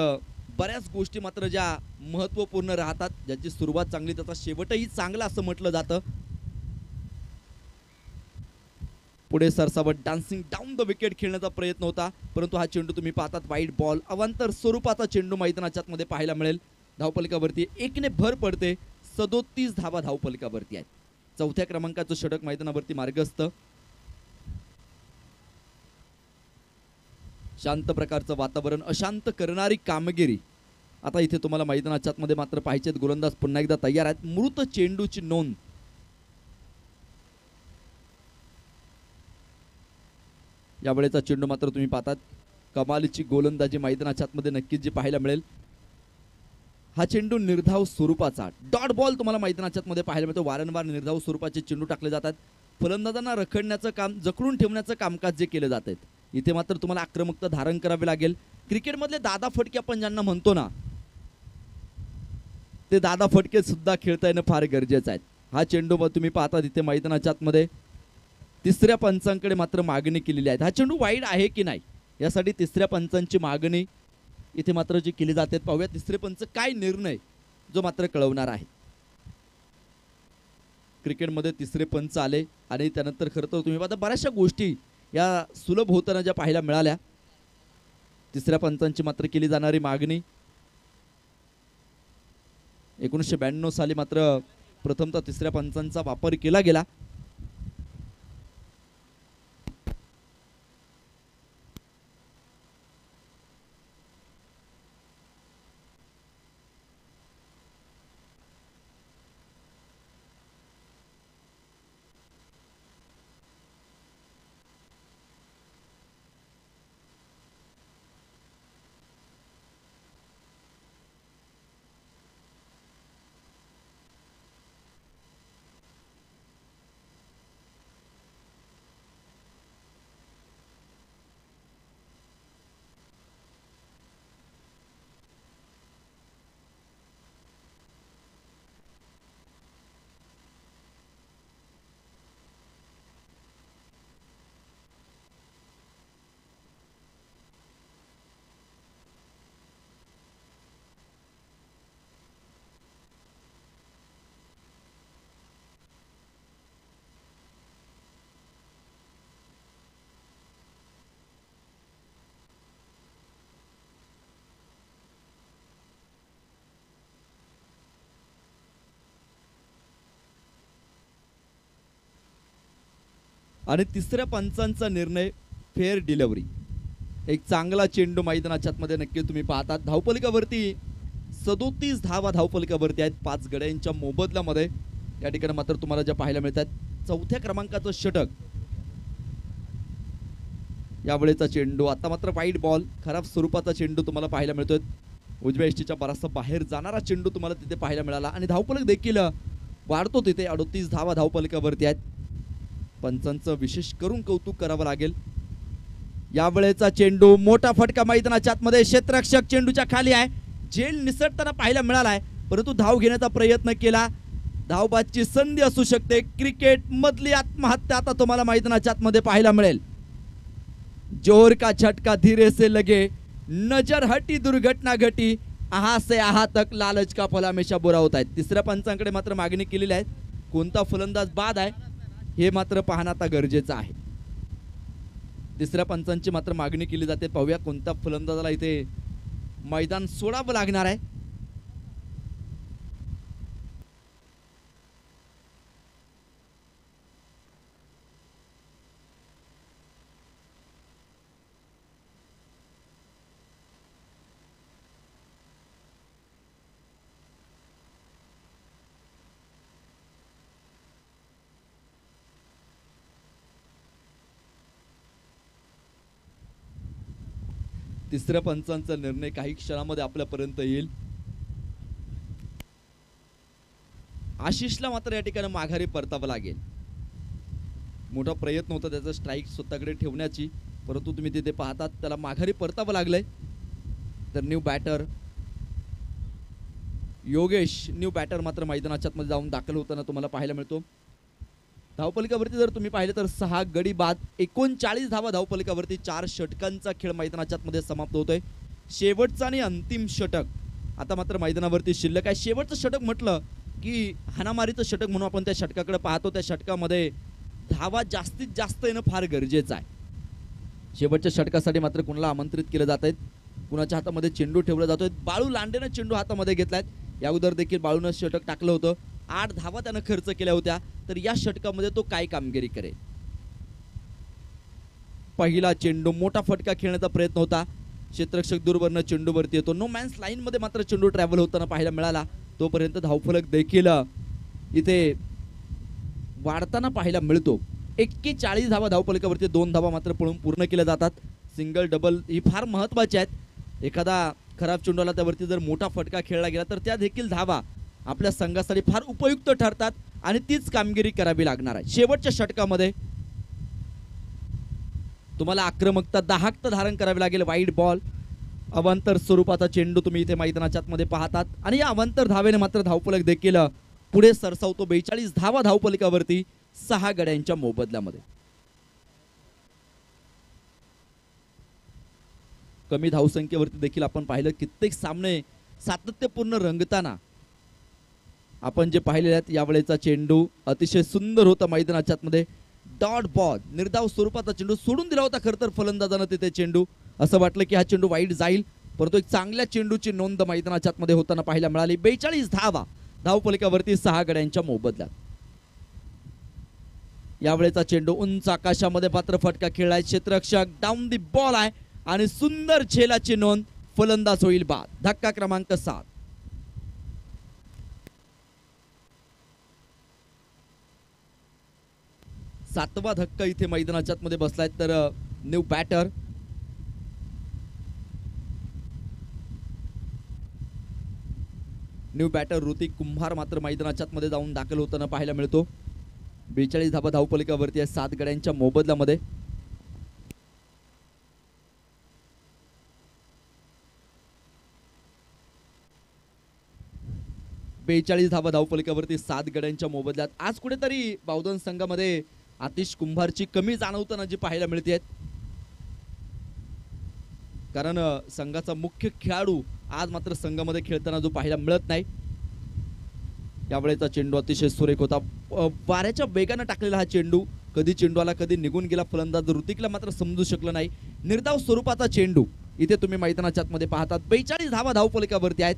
बऱ्याच गोष्टी मात्र ज्या महत्त्वपूर्ण राहतात, ज्याची सुरुवात चांगली त्याचा शेवटही चांगला असं म्हटलं जातं. पुढे सरसावट डान्सिंग डाऊन द विकेट खेळण्याचा प्रयत्न होता, परंतु हा चेंडू तुम्ही पाहतात वाईड बॉल अवांतर स्वरूपाचा चेंडू मैदानाच्या आतमध्ये पाहायला मिळेल. धावफलकावरती 1ने भर पडते. 37 धावा धावफलकावरती आहेत. चौथ्या क्रमांकाचं षटक मैदानावरती मार्गस्थ. शांत प्रकारचं वातावरण, अशांत करणारी कामगिरी आता इथे तुम्हाला मैदानाच्या आतमध्ये मात्र पाहिजेत. गोलंदाज पुन्हा एकदा तयार आहेत. मृत चेंडूची नोंद. यावेळेचा चेंडू मात्र तुम्ही पाहतात कमालीची गोलंदाजी मैदानाच्या आतमध्ये नक्कीच जी पाहायला मिळेल. हा चेंडू निर्धाव स्वरूपाचा डॉट बॉल तुम्हाला मैदानाच्या आतमध्ये पाहायला मिळतो. वारंवार निर्धाव स्वरूपाचे चेंडू टाकले जातात. फलंदाजांना रखडण्याचं काम, जखडून ठेवण्याचं कामकाज जे केले जात आहेत, इथे मात्र तुम्हाला आक्रमकता धारण करावी लागेल. क्रिकेटमधले दादा फटके आपण ज्यांना म्हणतो ना, ते दादा फटके सुद्धा खेळता येणं फार गरजेचं आहे. हा चेंडू तुम्ही पाहता तिथे मैदानाच्या आतमध्ये तिसऱ्या पंचांकडे मात्र मागणी केलेली आहे. हा चेंडू वाईड आहे की नाही यासाठी तिसऱ्या पंचांची मागणी इथे मात्र जी केली जाते. पाहूया तिसरे पंच काय निर्णय जो मात्र कळवणार आहे. क्रिकेटमध्ये तिसरे पंच आले आणि त्यानंतर खरं तर तुम्ही पाहता बऱ्याचशा गोष्टी या सुलभ होताना ज्या पाहायला मिळाल्या. तिसऱ्या पंचांची मात्र केली जाणारी मागणी 1992 साली मात्र प्रथमतः तिसऱ्या पंचांचा वापर केला गेला. आणि तिसऱ्या पंचांचा निर्णय फेअर डिलिव्हरी. एक चांगला चेंडू मैदानाच्या आतमध्ये नक्की तुम्ही पाहतात. धावफलकावरती 37 धावा धावफलकावरती आहेत 5 गड्यांच्या मोबदल्यामध्ये. या ठिकाणी मात्र तुम्हाला ज्या पाहायला मिळतात चौथ्या क्रमांकाचं षटक. यावेळेचा चेंडू आता मात्र वाईड बॉल, खराब स्वरूपाचा चेंडू तुम्हाला पाहायला मिळतोय. उजव्या यष्टीच्या बराचसा बाहेर जाणारा चेंडू तुम्हाला तिथे पाहायला मिळाला आणि धावफलक देखील वाढतो तिथे. 38 धावा धावफलकावरती आहेत. पंचांचं विशेष करून कौतुक करावं लागेल. यावेळेचा चेंडू मोठा फटका मैदानाच्या आतमध्ये. क्षेत्ररक्षक चेंडूच्या खाली आहे. झेल निसटताना पाहायला मिळालाय, परंतु धाव घेण्याचा प्रयत्न केला. धावबादची संधी असू शकते. क्रिकेट मधली आत्महत्या आता तुम्हाला मैदानाच्या आतमध्ये पाहायला मिळेल. जोर का झटका धीरे से लगे, नजर हटी दुर्घटना घटी, आहा से आहा तक लालच का फल हमेशा बुरा होता है. तिसऱ्या पंचांकडे मात्र मागणी केलेली आहे. कोणता फलंदाज बाद आहे हे मात्र पाहणं आता गरजेचं आहे. तिसऱ्या पंचांची मात्र मागणी केली जाते. पाहूया कोणत्या फलंदाजाला इथे मैदान सोडावं लागणार आहे. तिसऱ्या पंचांचा निर्णय काही क्षणामध्ये आपल्यापर्यंत येईल. आशिषला मात्र या ठिकाणी माघारी परतावं लागेल. मोठा प्रयत्न होता त्याचा स्ट्राईक स्वतःकडे ठेवण्याची, परंतु तुम्ही तिथे पाहतात त्याला माघारी परतावं लागलंय. तर न्यू बॅटर योगेश मात्र मैदानाच्या आतमध्ये जाऊन दाखल होताना तुम्हाला पाहायला मिळतो. धावफलकावरती जर तुम्ही पाहिले तर 6 गडी बाद, 39 धावा धावफलकावरती. 4 षटकांचा खेळ मैदानाच्या आतमध्ये समाप्त होतोय. शेवटचं आणि अंतिम षटक आता मात्र मैदानावरती शिल्लक आहे. शेवटचं षटक म्हटलं की हाणामारीचं षटक म्हणून आपण त्या षटकाकडे पाहतो. त्या षटकामध्ये धावा जास्तीत जास्त येणं फार गरजेचं आहे. शेवटच्या षटकासाठी मात्र कुणाला आमंत्रित केलं जात आहे, कुणाच्या हातामध्ये चेंडू ठेवला जातोय. बाळू लांडेनं चेंडू हातामध्ये घेतलाय. या अगोदर देखील बाळूनं षटक टाकलं होतं. 8 धावा त्यानं खर्च केल्या होत्या. तर या षटकामध्ये तो काय कामगिरी करेल. पहिला चेंडू मोठा फटका खेळण्याचा प्रयत्न होता. क्षेत्ररक्षक दूरवरनं चेंडूवरती येतो. नो मॅन्स लाईन मध्ये मात्र चेंडू ट्रॅव्हल होताना पाहायला मिळाला. तोपर्यंत धावफलक देखील इथे वाढताना पाहायला मिळतो. 41 धावा धावफलकावरती 2 धावा मात्र पळून पूर्ण केल्या जातात. सिंगल डबल ही फार महत्वाची आहेत. एखादा खराब चेंडू आला त्यावरती जर मोठा फटका खेळला गेला तर त्या देखील धावा आपल्या संघासाठी फार उपयुक्त ठरतात आणि तीच कामगिरी करावी लागणार आहे. शेवटच्या षटकामध्ये तुम्हाला आक्रमकता दाहकता धारण करावी लागेल. वाईड बॉल अवांतर स्वरूपाचा चेंडू तुम्ही इथे मैदानाच्या आतमध्ये पाहतात आणि या अवांतर धावेने मात्र धावफलक देखील पुढे सरसावतो. 42 धावा धावफलकावरती 6 गड्यांच्या मोबदल्यामध्ये. कमी धावसंख्येवरती देखील आपण पाहिलं कित्येक सामने सातत्यपूर्ण रंगताना आपण जे पाहिलेले आहेत. यावेळेचा चेंडू अतिशय सुंदर होता. मैदानाच्या आतमध्ये डॉट बॉल निर्धाव स्वरूपाचा चेंडू सोडून दिला होता. खरं तर फलंदाजानं तिथे चेंडू असं वाटलं की हा चेंडू वाईड जाईल, परंतु एक चांगल्या चेंडूची नोंद मैदानाच्या आतमध्ये होताना पाहायला मिळाली. 42 धावा धावफलकावरती 6 गड्यांच्या मोबदल्यात. यावेळेचा चेंडू उंच आकाशामध्ये पात्र फटका खेळलाय. क्षेत्ररक्षक डाऊन दी बॉल आहे आणि सुंदर झेलाची नोंद. फलंदाज होईल बाद. धक्का क्रमांक 7. सातवा धक्का इथे मैदानाच्या आतमध्ये बसलाय. तर न्यू बॅटर ऋतिक कुंभार मात्र मैदानाच्या आतमध्ये जाऊन दाखल होताना पाहायला मिळतो. 42 धावा धावफलकावरती आहे 7 गड्यांच्या मोबदल्यामध्ये. धावा धावफलकावरती 7 गड्यांच्या मोबदल्यात. आज कुठेतरी बावधन संघामध्ये आतिश कुंभारची कमी जाणवताना जी पाहायला मिळते, कारण संघाचा मुख्य खेळाडू आज मात्र संघामध्ये खेळताना जो पाहायला मिळत नाही. यावेळेचा चेंडू अतिशय सुरेख होता. वाऱ्याच्या वेगाने टाकलेला हा चेंडू कधी चेंडू आला कधी निघून गेला. फलंदाज ऋतिकला मात्र समजू शकलं नाही. निर्धाव स्वरूपाचा चेंडू इथे तुम्ही मैदानाच्या आतमध्ये पाहतात. 42 धावा धावफलकावरती आहेत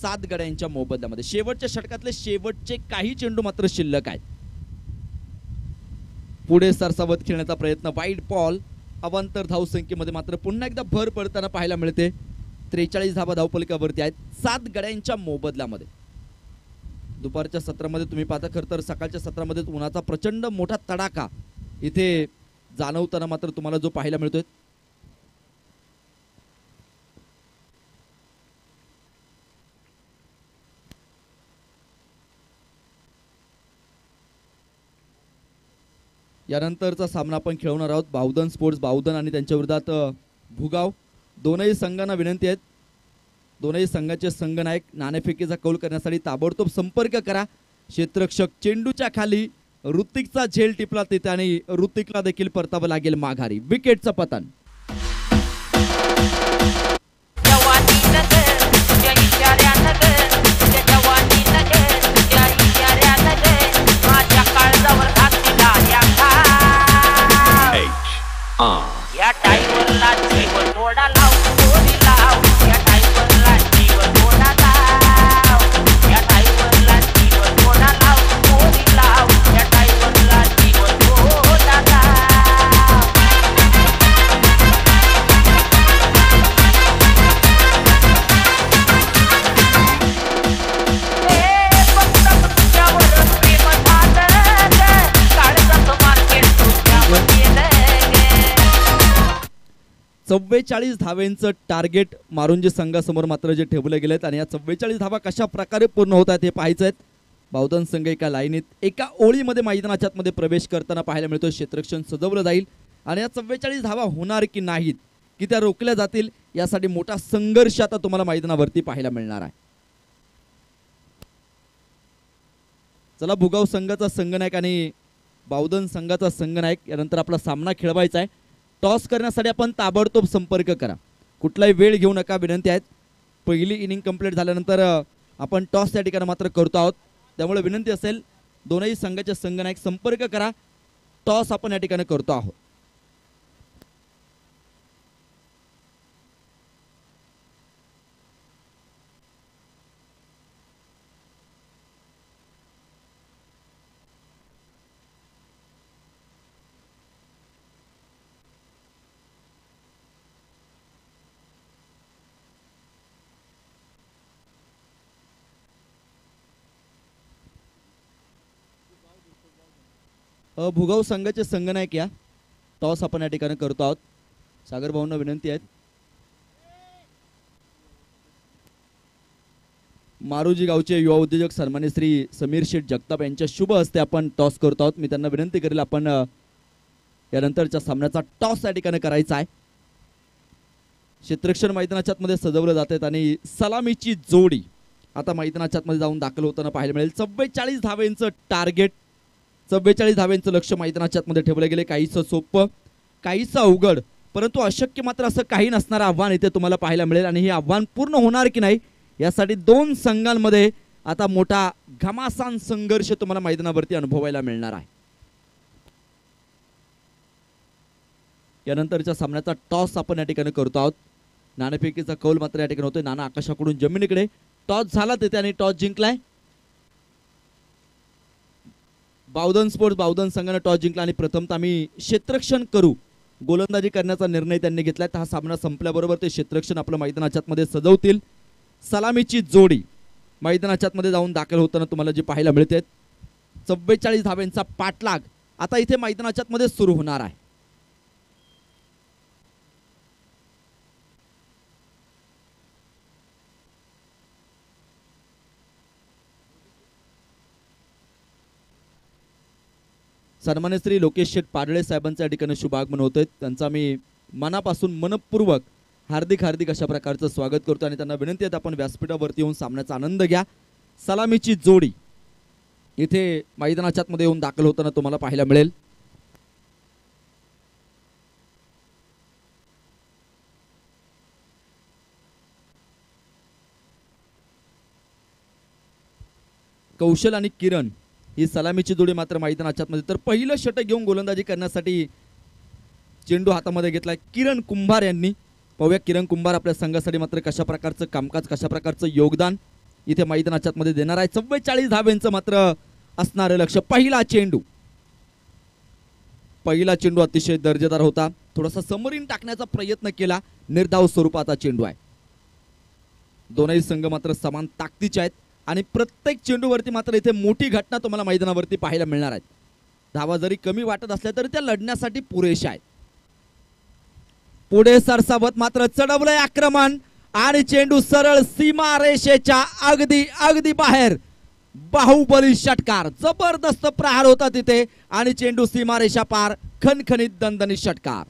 7 गड्यांच्या मोबदल्यामध्ये. शेवटच्या षटकातले शेवटचे काही चेंडू मात्र शिल्लक आहेत. पुढे सरसावत खेळण्याचा प्रयत्न. वाईड बॉल अवांतर धावसंख्येमध्ये मात्र पुन्हा एकदा भर पडताना पाहायला मिळते. 43 धावा धावफलकावरती आहेत 7 गड्यांच्या मोबदल्यामध्ये. दुपारच्या सत्रामध्ये तुम्ही पाहता, खरं तर सकाळच्या सत्रामध्ये उन्हाचा प्रचंड मोठा तडाखा इथे जाणवताना मात्र तुम्हाला जो पाहायला मिळतोय. यानंतरचा सामना आपण खेळवणार आहोत. बावधन स्पोर्ट्स बावधन आणि त्यांच्या विरोधात भुगाव. दोनही संघांना विनंती आहेत, दोनही संघाचे संघनायक नाणेफेकीचा कौल करण्यासाठी ताबडतोब संपर्क करा. क्षेत्ररक्षक चेंडूच्या खाली ऋतिकचा झेल टिपला तिथे आणि ऋतिकला देखील परतावं लागेल माघारी. विकेटचं पतन. या टाईमरला जीव थोडा लाव, थोडी लाव. या टाईमरला जीव थोडा लाव. या टाईमरला जीव थोडा लाव, थोडी लाव. या टाईमरला जीव थोडा लाव. फक्त तुझ्यावर प्रेम झालं ग. काळजाचं मार्केट तुझ्यावर गेलं. 44 धावेंचं टार्गेट मारुंजी संघासमोर मात्र जे ठेवले गेलेत आणि या 44 धावा कशा प्रकारे पूर्ण होत आहेत हे पाहायचं आहे. बावधन संघ एका लाईनीत एका ओळीमध्ये मैदानाच्या आतमध्ये प्रवेश करताना पाहायला मिळतो. क्षेत्ररक्षण सजवलं जाईल आणि या 44 धावा होणार की नाहीत, की त्या रोखल्या जातील, यासाठी मोठा संघर्ष आता तुम्हाला मैदानावरती पाहायला मिळणार आहे. चला, भुगाव संघाचा संघनायक आणि बावधन संघाचा संघनायक यानंतर आपला सामना खेळवायचा आहे. टॉस करण्यासाठी आपण ताबडतोब संपर्क करा. कुठलाही वेळ घेऊ नका, विनंती आहेत. पहिली इनिंग कंप्लीट झाल्यानंतर आपण टॉस त्या ठिकाणी मात्र करतो आहोत. त्यामुळे विनंती असेल दोनही संघाचे संघनायक संपर्क करा. टॉस आपण या ठिकाणी करतो आहोत. भुगाव संघाचे संघनायक या टॉस आपण या ठिकाणी करतो आहोत. सागर भाऊंना विनंती आहे. मारुजी गावचे युवा उद्योजक सन्मान्य श्री समीर शेठ जगताप यांच्या शुभ हस्ते आपण टॉस करतो आहोत. मी त्यांना विनंती करेल आपण यानंतरच्या सामन्याचा टॉस या ठिकाणी करायचा आहे. क्षेत्ररक्षण मैदानाच्या आतमध्ये सजवलं जातात आणि सलामीची जोडी आता मैदानाच्या आतमध्ये जाऊन दाखल होताना पाहायला मिळेल. 44 धावेंचं टार्गेट, 44 धावेंचं लक्ष मैदानाच्या आतमध्ये ठेवलं गेले. काहीसं सोपं, काहीसं अवघड, परंतु अशक्य मात्र असं काही नसणारं आव्हान इथे तुम्हाला पाहायला मिळेल. आणि हे आव्हान पूर्ण होणार की नाही यासाठी दोन संघांमध्ये आता मोठा घमासान संघर्ष तुम्हाला मैदानावरती अनुभवायला मिळणार आहे. यानंतरच्या सामन्याचा टॉस आपण या ठिकाणी करतो आहोत. नाणेफेकीचा कौल मात्र या ठिकाणी होतोय. नाना आकाशाकडून जमिनीकडे. टॉस झाला तिथे आणि टॉस जिंकलाय बावधन स्पोर्ट्स. बावधन संघाने टॉस जिंकला आणि प्रथमतः आम्ही क्षेत्ररक्षण करू गोलंदाजी करण्याचा निर्णय त्यांनी घेतलाय. हा सामना संपल्याबरोबर ते क्षेत्ररक्षण आपलं मैदानाच्या आतमध्ये सजवतील. सलामीची जोडी मैदानाच्या आतमध्ये जाऊन दाखल होताना तुम्हाला जे पाहायला मिळते 44 धावेंचा पाठलाग आता इथे मैदानाच्या आतमध्ये सुरू होणार आहे. सन्मान्य श्री लोकेश शेठ पाडळे साहेबांचं या ठिकाणी शुभ आगमन होतंय. त्यांचा मी मनापासून मनपूर्वक हार्दिक अशा प्रकारचं स्वागत करतो आणि त्यांना विनंती आहे आपण व्यासपीठावरती येऊन सामन्याचा आनंद घ्या. सलामीची जोडी इथे मैदानाच्या आतमध्ये येऊन दाखल होताना तुम्हाला पाहायला मिळेल. कौशल आणि किरण ही सलामीची जोडी मात्र मैदानाच्या आतमध्ये. तर पहिलं षटक घेऊन गोलंदाजी करण्यासाठी चेंडू हातामध्ये घेतलाय किरण कुंभार यांनी. पाहूया किरण कुंभार आपल्या संघासाठी मात्र कशा प्रकारचं कामकाज, कशा प्रकारचं योगदान इथे मैदानाच्या आतमध्ये देणार आहे. 44 धावेंचं मात्र असणारं लक्ष. पहिला चेंडू अतिशय दर्जेदार होता. थोडासा समोरीन टाकण्याचा प्रयत्न केला. निर्धाव स्वरूपाचा चेंडू आहे. दोनही संघ मात्र समान ताकदीचे आहेत आणि प्रत्येक चेंडूवरती मात्र इथे मोठी घटना तुम्हाला मैदानावरती पाहायला मिळणार आहेत. धावा जरी कमी वाटत असल्या तरी त्या लढण्यासाठी पुरेशा आहेत. पुढे सरसावत मात्र चढवलंय आक्रमण आणि चेंडू सरळ सीमा रेषेच्या अगदी बाहेर. बाहुबली षटकार, जबरदस्त प्रहार होता तिथे आणि चेंडू सीमा रेषा पार. खणखणीत दणदणीत षटकार.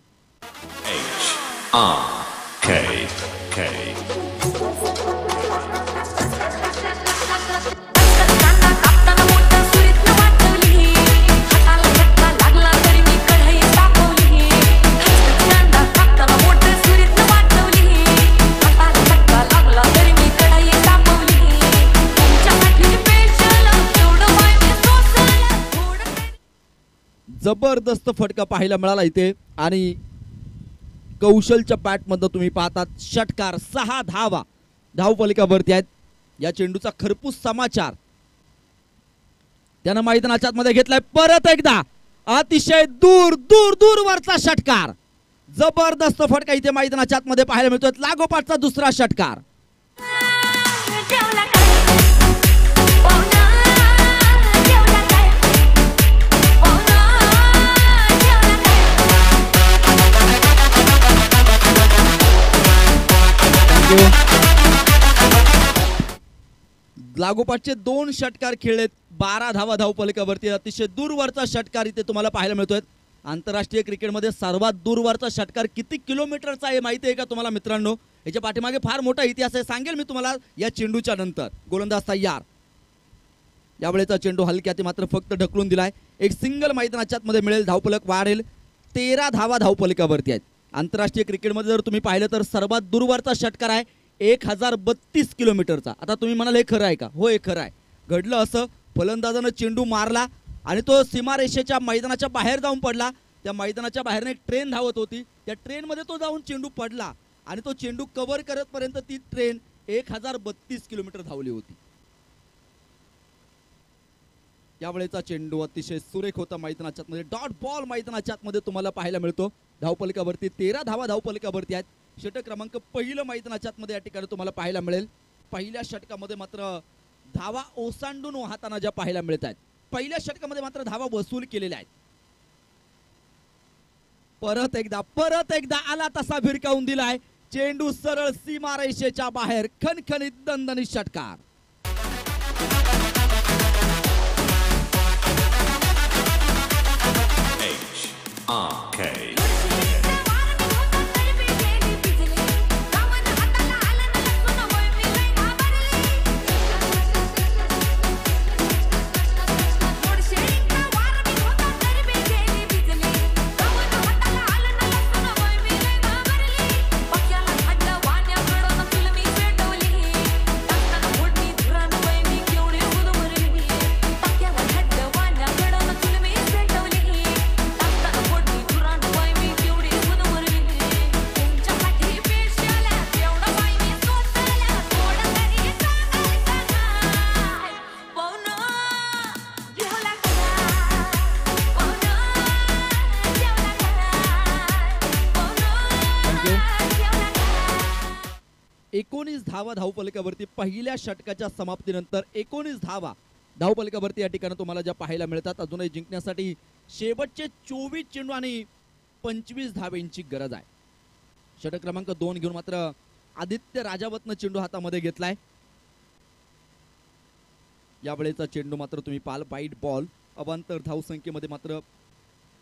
जबरदस्त फटका पाहायला मिळाला इथे आणि कौशलच्या बॅटमधून तुम्ही पाहतात षटकार. 6 धावा धावफलकावरती आहेत. या चेंडूचा खरपूस समाचार त्यानं मैदानाच्या आतमध्ये घेतलाय. परत एकदा अतिशय दूर वरचा षटकार. जबरदस्त फटका इथे मैदानाच्या आतमध्ये पाहायला मिळतोय. लागोपाठचा दुसरा षटकार. लागोपाठचे 2 षटकार खेळलेत. 12 धावा धावफलकावरती. अतिशय दूरवरचा षटकार इथे तुम्हाला पाहायला मिळतोय. आंतरराष्ट्रीय क्रिकेटमध्ये सर्वात दूरवरचा षटकार किती किलोमीटरचा आहे माहिती आहे का तुम्हाला मित्रांनो? याच्या पाठीमागे फार मोठा इतिहास आहे, सांगेल मी तुम्हाला या चेंडूच्या नंतर. गोलंदाज तयार. यावेळेचा चेंडू हलक्यात मात्र फक्त ढकलून दिलाय. एक सिंगल मैदानाच्या आतमध्ये मिळेल. धावफलक वाढेल. 13 धावा धावफलकावरती आहेत. आंतरराष्ट्रीय क्रिकेटमध्ये जर तुम्ही पाहिलं तर सर्वात दूरवरचा षटकार आहे 1032 किलोमीटरचा. आता तुम्ही म्हणाल हे खरं आहे का? हो, हे खरं आहे. घडलं असं, फलंदाजानं चेंडू मारला आणि तो सीमारेषेच्या मैदानाच्या बाहेर जाऊन पडला. त्या मैदानाच्या बाहेरने एक ट्रेन धावत होती, त्या ट्रेनमध्ये तो जाऊन चेंडू पडला आणि तो चेंडू कव्हर करतपर्यंत ती ट्रेन 1032 किलोमीटर धावली होती. यावेळेचा चेंडू अतिशय सुरेख होता मैदानाच्या आतमध्ये. डॉट बॉल मैदानाच्या आतमध्ये तुम्हाला पाहायला मिळतो. धावपलकावरती 13 धावा धावपलकावरती आहेत. षटक क्रमांक पहिलं मैदानाच्या आतमध्ये या ठिकाणी तुम्हाला पाहायला मिळेल. पहिल्या षटकामध्ये मात्र धावा ओसांडून वाहताना ज्या पाहायला मिळत आहेत, पहिल्या षटकामध्ये मात्र धावा वसूल केलेल्या आहेत. परत एकदा आला तसा भिरकावून दिलाय. चेंडू सरळ सीमारेषेच्या बाहेर. खणखणीत दणदणीत षटकार. HRK. धावा धावपलकावरती पहिल्या षटकाच्या समाप्तीनंतर 19 धावा धावपलकावरती या ठिकाणी तुम्हाला ज्या पाहायला मिळतात. अजूनही जिंकण्यासाठी शेवटचे 24 चेंडू आणि 25 धावेंची गरज आहे. षटक क्रमांक 2 घेऊन मात्र आदित्य राजावतनं चेंडू हातामध्ये घेतलाय. यावेळेचा चेंडू मात्र तुम्ही पाल वाईट बॉल अवांतर धावसंख्येमध्ये मात्र,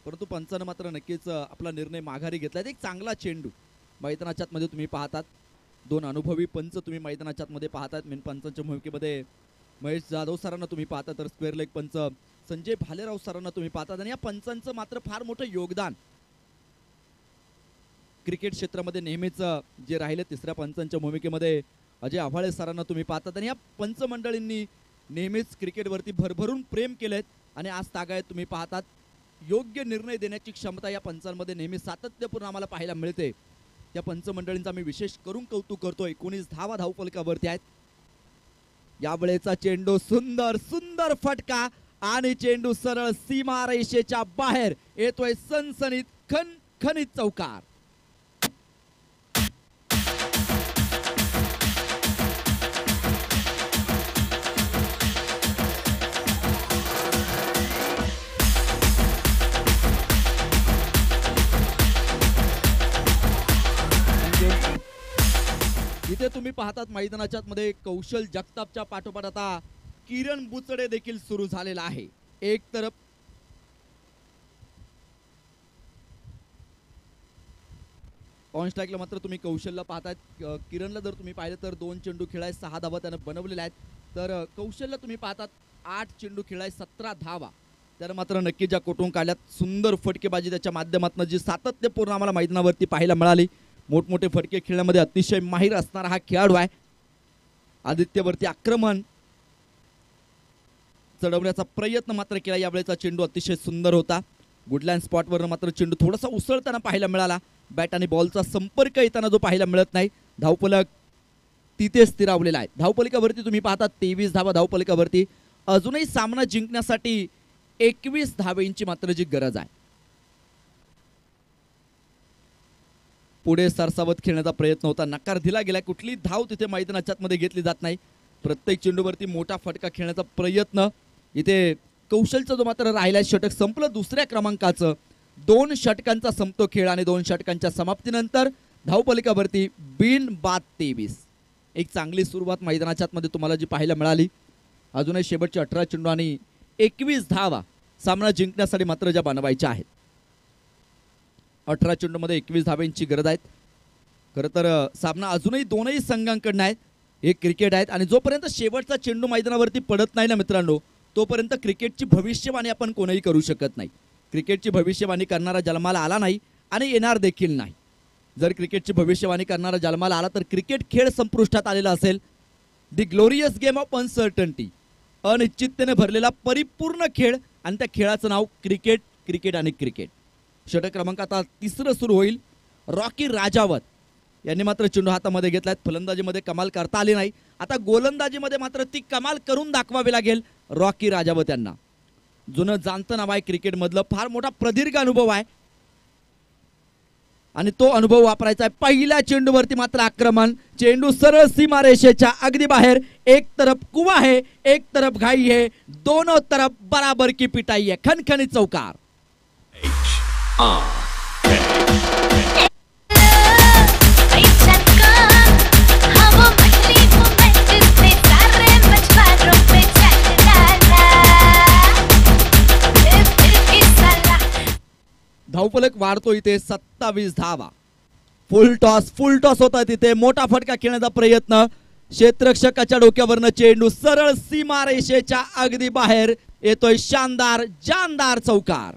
परंतु पंचानं मात्र नक्कीच आपला निर्णय माघारी घेतलाय. एक चांगला चेंडू मैदानाच्या आतमध्ये तुम्ही पाहतात. 2 अनुभवी पंच तुम्ही मैदानाच्या आतमध्ये पाहतात. मेन पंचांच्या भूमिकेमध्ये महेश जाधव सरांना तुम्ही पाहता, तर स्क्वेअर लेग पंच संजय भालेराव सरांना तुम्ही पाहतात. आणि या पंचांचं मात्र फार मोठं योगदान क्रिकेट क्षेत्रामध्ये नेहमीच जे राहिले. तिसऱ्या पंचांच्या भूमिकेमध्ये अजय आव्हाळे सरांना तुम्ही पाहतात. आणि या पंच मंडळींनी नेहमीच क्रिकेटवरती भरभरून प्रेम केलेत आणि आज तागायत तुम्ही पाहतात. योग्य निर्णय देण्याची क्षमता या पंचांमध्ये नेहमी सातत्यपूर्ण आम्हाला पाहायला मिळते. त्या पंचमंडळींचा मी विशेष करून कौतुक करतो. 19 धावा धावपलकावरती आहेत. यावेळेचा चेंडू सुंदर सुंदर फटका आणि चेंडू सरळ सीमारेषेच्या बाहेर येतोय. सनसनीत खणखणीत चौकार. इथे तुम्ही पाहतात मैदानाच्या मध्ये कौशल जगतापच्या पाठोपाठ आता किरण बुचडे देखील सुरू झालेला आहे. एक तरफ ऑन स्ट्राईकला मात्र तुम्ही कौशलला पाहताय. किरणला जर तुम्ही पाहिलं तर 2 चेंडू खेळाय 6 धावा त्यानं बनवलेल्या आहेत. तर कौशलला तुम्ही पाहतात 8 चेंडू खेळाय 17 धावा. तर मात्र नक्की ज्या कोटून काढल्यात सुंदर फटकेबाजी त्याच्या माध्यमातून जी सातत्यपूर्ण आम्हाला मैदानावरती पाहायला मिळाली. मोठमोठे फटके खेळण्यामध्ये अतिशय माहीर असणारा हा खेळाडू आहे. आदित्यवरती आक्रमण चढवण्याचा प्रयत्न मात्र केला. यावेळेचा चेंडू अतिशय सुंदर होता. गुडलँड स्पॉटवर मात्र चेंडू थोडासा उसळताना पाहायला मिळाला. बॅट आणि बॉलचा संपर्क येताना जो पाहायला मिळत नाही. धावपलक तिथे स्थिरावलेला आहे. धावपलकावरती तुम्ही पाहता 23 धावा धावपलकावरती. अजूनही सामना जिंकण्यासाठी 21 धावेंची मात्र जी गरज आहे. पुढे सरसावत खेळण्याचा प्रयत्न होता, नकार दिला गेला. कुठली धाव तिथे मैदानाच्या आतमध्ये घेतली जात नाही. प्रत्येक चेंडूवरती मोठा फटका खेळण्याचा प्रयत्न इथे कौशलचा जो मात्र राहिला. षटक संपलं दुसऱ्या क्रमांकाचं. 2 षटकांचा संपतो खेळ आणि 2 षटकांच्या समाप्तीनंतर धावपलकावरती बिनबाद 23. एक चांगली सुरुवात मैदानाच्या आतमध्ये तुम्हाला जी पाहायला मिळाली. अजूनही शेवटचे 18 चेंडू आणि 21 धावा सामना जिंकण्यासाठी मात्र ज्या बनवायच्या आहेत. 18 चेंडूमध्ये 21 धाव्यांची गरज आहे. खरं तर सामना अजूनही दोनही संघांकडनं आहेत. हे क्रिकेट आहेत आणि जोपर्यंत शेवटचा चेंडू मैदानावरती पडत नाही ना मित्रांनो, तोपर्यंत क्रिकेटची भविष्यवाणी आपण कोणीही करू शकत नाही. क्रिकेटची भविष्यवाणी करणारा जन्माला आला नाही आणि येणार देखील नाही. जर क्रिकेटची भविष्यवाणी करणारा जन्माला आला तर क्रिकेट खेळ संपुष्टात आलेला असेल. दी ग्लोरियस गेम ऑफ अनसर्टन्टी, अनिश्चिततेने भरलेला परिपूर्ण खेळ, आणि त्या खेळाचं नाव क्रिकेट. क्रिकेट आणि क्रिकेट. षटक क्रमांक आता तिसरं सुरू होईल. रॉकी राजावत यांनी मात्र चेंडू हातामध्ये घेतलाय. फलंदाजीमध्ये कमाल करता आली नाही, आता गोलंदाजीमध्ये मात्र ती कमाल करून दाखवावी लागेल रॉकी राजावत यांना. जुनं जाणतं नाव आहे क्रिकेटमधलं, फार मोठा प्रदीर्घ अनुभव आहे आणि तो अनुभव वापरायचा आहे. पहिल्या चेंडूवरती मात्र आक्रमण, चेंडू सरळ सीमारेषेच्या अगदी बाहेर. एक तरफ कुवा है, एक तरफ घाई है, दोनों तरफ बराबर की पिटाई है. खनखनी चौकार. धावफलक वाढतो इथे 27 धावा. फुल टॉस होता तिथे. मोठा फटका खेळण्याचा प्रयत्न, क्षेत्ररक्षकाच्या डोक्यावरनं चेंडू सरळ सीमारेषेच्या अगदी बाहेर येतोय. शानदार जानदार चौकार.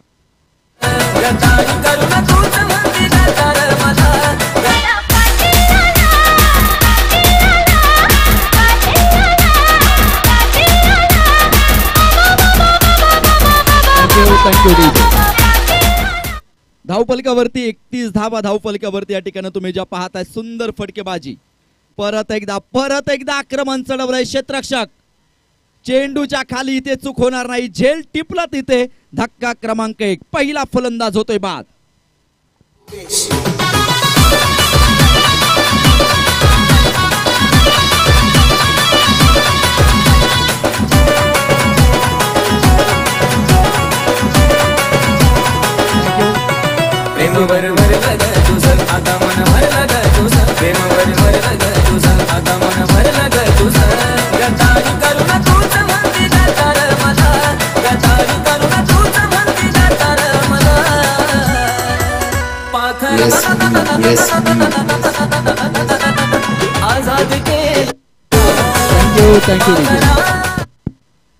धावफलकावरती 31 धावा. धावफलकावरती या ठिकाणी तुम्ही ज्या पाहताय सुंदर फटकेबाजी. परत एकदा आक्रमण चढवलंय क्षेत्ररक्षक. चेंडूच्या खाली इथे चूक होणार नाही. झेल टिपला तिथे. धक्का क्रमांक 1. पहिला फलंदाज होतोय बाद.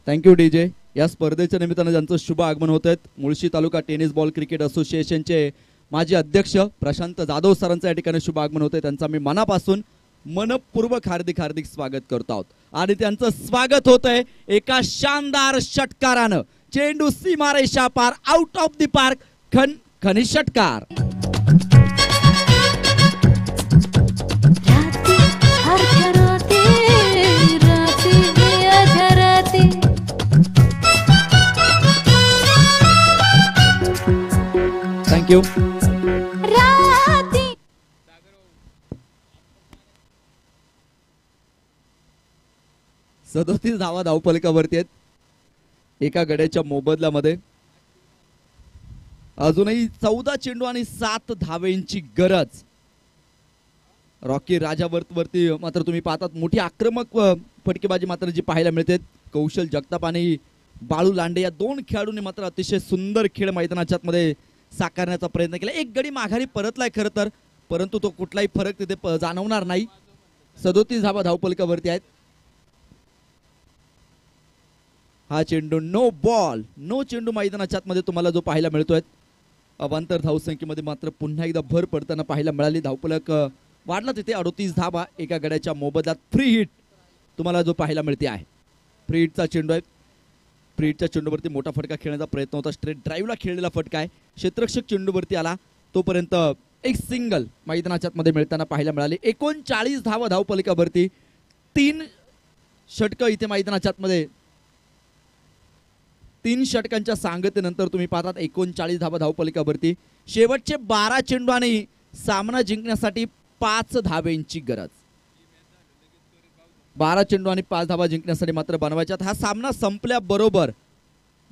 Thank you DJ. या स्पर्धेच्या निमित्तानं ज्यांचं शुभ आगमन होत आहेत, मुळशी तालुका टेनिस बॉल क्रिकेट असोसिएशनचे माजी अध्यक्ष प्रशांत जाधव सरांचं या ठिकाणी शुभ आगमन होतंय. त्यांचा मी मनापासून मनपूर्वक हार्दिक स्वागत करतो आहोत. आणि त्यांचं स्वागत होतंय एका शानदार षटकारानं. चेंडू सीमारेषा पार, आउट ऑफ द पार्क. खनी षटकार. थँक्यू. 37 धावा धावफलकावरती आहेत एका गड्याच्या मोबदल्यामध्ये. अजूनही 14 चेंडू आणि 7 धावेंची गरज. रॉकी राजावरती मात्र तुम्ही पाहतात मोठी आक्रमक फटकेबाजी मात्र जी पाहायला मिळते. कौशल जगताप आणि बाळू लांडे या दोन खेळाडूंनी मात्र अतिशय सुंदर खेळ मैदानाच्या मध्ये साकारण्याचा प्रयत्न केला. एक गडी माघारी परतलाय खरं तर, परंतु तो कुठलाही फरक तिथे जाणवणार नाही. 37 धावा धावफलकावरती आहेत. हा चेंडू नो बॉल, नो चेंडू मैदानाच्या मध्ये तुम्हाला जो पाहायला मिळतोय. अवांतर धावसंख्येमध्ये मात्र पुन्हा एकदा भर पडताना पाहायला मिळाली. धावफलक वाढला तिथे 38 धावा एका गड्याच्या मोबदल्यात. फ्री हिट तुम्हाला जो पाहायला मिळते आहे. फ्री हिटचा चेंडू आहे. फ्री हिटच्या चेंडूवरती मोठा फटका खेळण्याचा प्रयत्न होता. स्ट्रेट ड्राईव्हला खेळलेला फटका आहे. क्षेत्ररक्षक चेंडूवरती आला तोपर्यंत एक सिंगल मैदानाच्या मध्ये मिळताना पाहायला मिळाली. 39 धावा धावफलकावरती. 3 षटकं इथे मैदानाच्या मध्ये. 3 षटकांच्या सांगतेनंतर तुम्ही पाहतात 39 धावा धावफलकावरती. शेवटचे 12 चेंडू आणि सामना जिंकण्यासाठी 5 धावेंची गरज. 12 चेंडू आणि 5 धावा जिंकण्यासाठी मात्र बनवायच्यात. हा सामना संपल्याबरोबर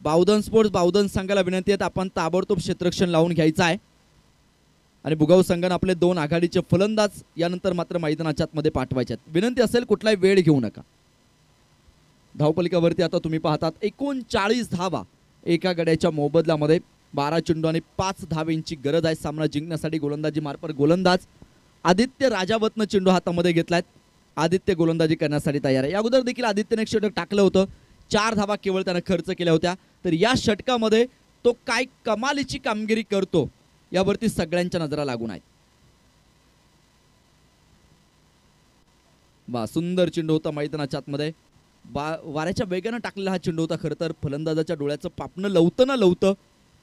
बावधन स्पोर्ट्स बावधन संघाला विनंती आहे आपण ताबडतोब क्षेत्ररक्षण लावून घ्यायचं आहे आणि बुगाव संघाने आपले 2 आघाडीचे फलंदाज यानंतर मात्र मैदानाच्या मध्ये पाठवायचे. विनंती असेल कुठलाही वेळ घेऊ नका. धावफलकावरती आता तुम्ही पाहतात 39 धावा एका गड्याच्या मोबदल्यामध्ये. 12 चेंडू आणि 5 धावेंची गरज आहे सामना जिंकण्यासाठी. गोलंदाजी मार्फत गोलंदाज आदित्य राजावतनं चेंडू हातामध्ये घेतलाय. आदित्य गोलंदाजी करण्यासाठी तयार आहे. या अगोदर देखील आदित्यने एक षटक टाकलं होतं. 4 धावा केवळ त्याने खर्च केल्या होत्या. तर या षटकामध्ये तो काय कमालीची कामगिरी करतो यावरती सगळ्यांच्या नजरा लागून आहेत. वा सुंदर चेंडू होता मैदानाच्या आतमध्ये. वाऱ्याच्या वेगानं टाकलेला हा चेंडू होता. खरं तर फलंदाजाच्या डोळ्याचं पापणं लवतं ना लवतं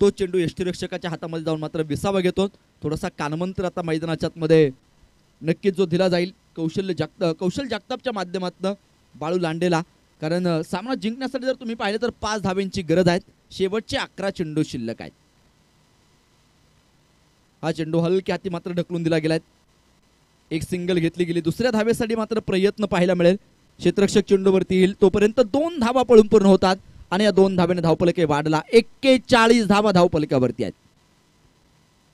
तो चेंडू यष्टीरक्षकाच्या हातामध्ये जाऊन मात्र विसावा घेतो. थोडासा कानमंत्र आता मैदानाच्या आतमध्ये नक्कीच जो दिला जाईल कौशल जगतापच्या माध्यमातून बाळू लांडेला. कारण सामना जिंकण्यासाठी जर तुम्ही पाहिलं तर 5 धाब्यांची गरज आहे. शेवटचे 11 चेंडू शिल्लक आहेत. हा चेंडू हलक्या हाती मात्र ढकलून दिला गेलाय. एक सिंगल घेतली गेली. दुसऱ्या धाब्यासाठी मात्र प्रयत्न पाहायला मिळेल. क्षेत्ररक्षक चेंडूवरती येईल तोपर्यंत 2 धाबा पळून पूर्ण होतात आणि या 2 धाब्याने धावफलके वाढला. 41 धाबा धावफलकावरती आहेत.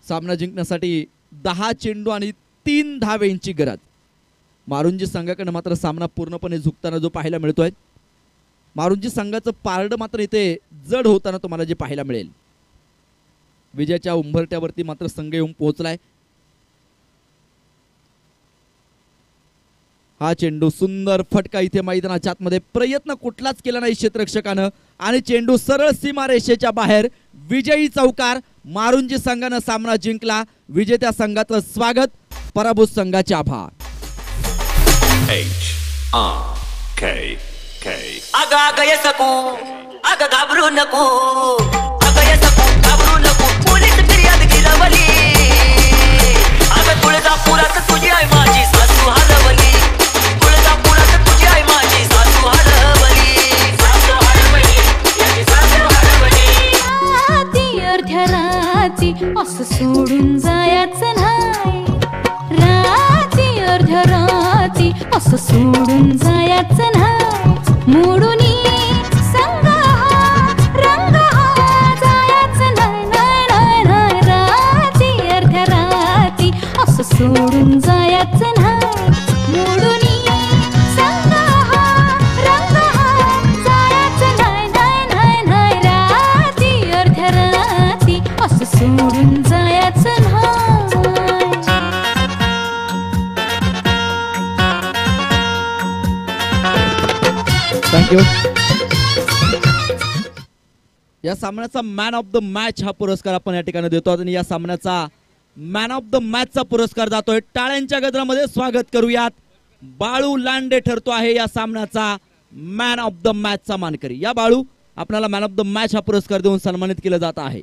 सामना जिंकण्यासाठी 10 चेंडू आणि 3 धाब्यांची गरज. मारुंजी संघाकडे मात्र सामना पूर्णपणे झुकताना जो पाहायला मिळतोय. मारुंजी संघाचं पारड मात्र इथे जड होताना तुम्हाला जे पाहायला मिळेल. विजयाच्या उंबरट्यावरती मात्र संघ येऊन पोहोचलाय. हा चेंडू सुंदर फटका इथे मैदानाच्या आतमध्ये. प्रयत्न कुठलाच केला नाही क्षेत्ररक्षकानं आणि चेंडू सरळ सीमारेषेच्या बाहेर. विजयी चौकार. मारुंजी संघानं सामना जिंकला. विजेत्या संघाचं स्वागत. पराभूत संघाचे आभार. HRK. अगं अगं ये सकू अगं घाबरू नको अगं ये सकू घाबरू नको पोलीस फिर्याद गिरवली अगं तुळजापुरात तुझी आई माझी सासू हरवली तुळजापुरात तुझी आई माझी सासू हरवली राती अर्ध्या राती असं सोडून जायचं नाही. राती अर्ध्या राती असं सोडून जायचं नाही. मोडूनी संग रंग जायचं नाही नाही नाही. राती अर्ध्या राती असं सोडून जायचं नाही. मोडूनी संग रंग जायचं नाही नाही नाही नाही. राती अर्ध्या राती असं सोडून जायचं नाही. थँक्यू. या सामन्याचा मॅन ऑफ द मॅच हा पुरस्कार आपण या ठिकाणी देतो आणि या सामन्याचा मॅन ऑफ द मॅचचा पुरस्कार जातोय. टाळ्यांच्या गजरामध्ये स्वागत करूयात. बाळू लांडे ठरतो आहे या सामन्याचा मॅन ऑफ द मॅचचा मानकरी. या बाळू आपल्याला मॅन ऑफ द मॅच हा पुरस्कार देऊन सन्मानित केलं जात आहे.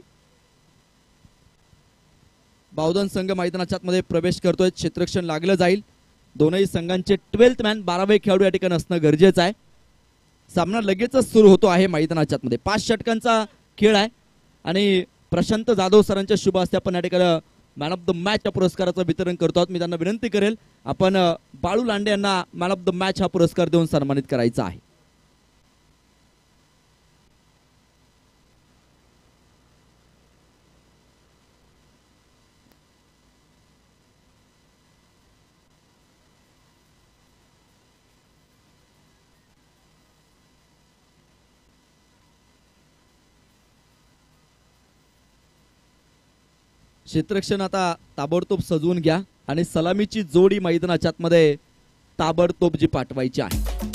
बावधन संघ मैदानाच्या आतमध्ये प्रवेश करतोय. क्षेत्ररक्षण लागलं जाईल. दोनही संघांचे 12th मॅन 12वे खेळाडू या ठिकाणी असणं गरजेचं आहे. सामना लगेचच सुरू होतो आहे मैदानाच्या आतमध्ये. 5 षटकांचा खेळ आहे आणि प्रशांत जाधव सरांच्या शुभ हस्ते आपण या ठिकाणी मॅन ऑफ द मॅच या पुरस्काराचं वितरण करतो आहोत. मी त्यांना विनंती करेल आपण बाळू लांडे यांना मॅन ऑफ द मॅच हा पुरस्कार देऊन सन्मानित करायचा आहे. क्षेत्ररक्षण आता ताबडतोब सजवून घ्या आणि सलामीची जोडी मैदानाच्या आतमध्ये ताबडतोब जी पाठवायची आहे.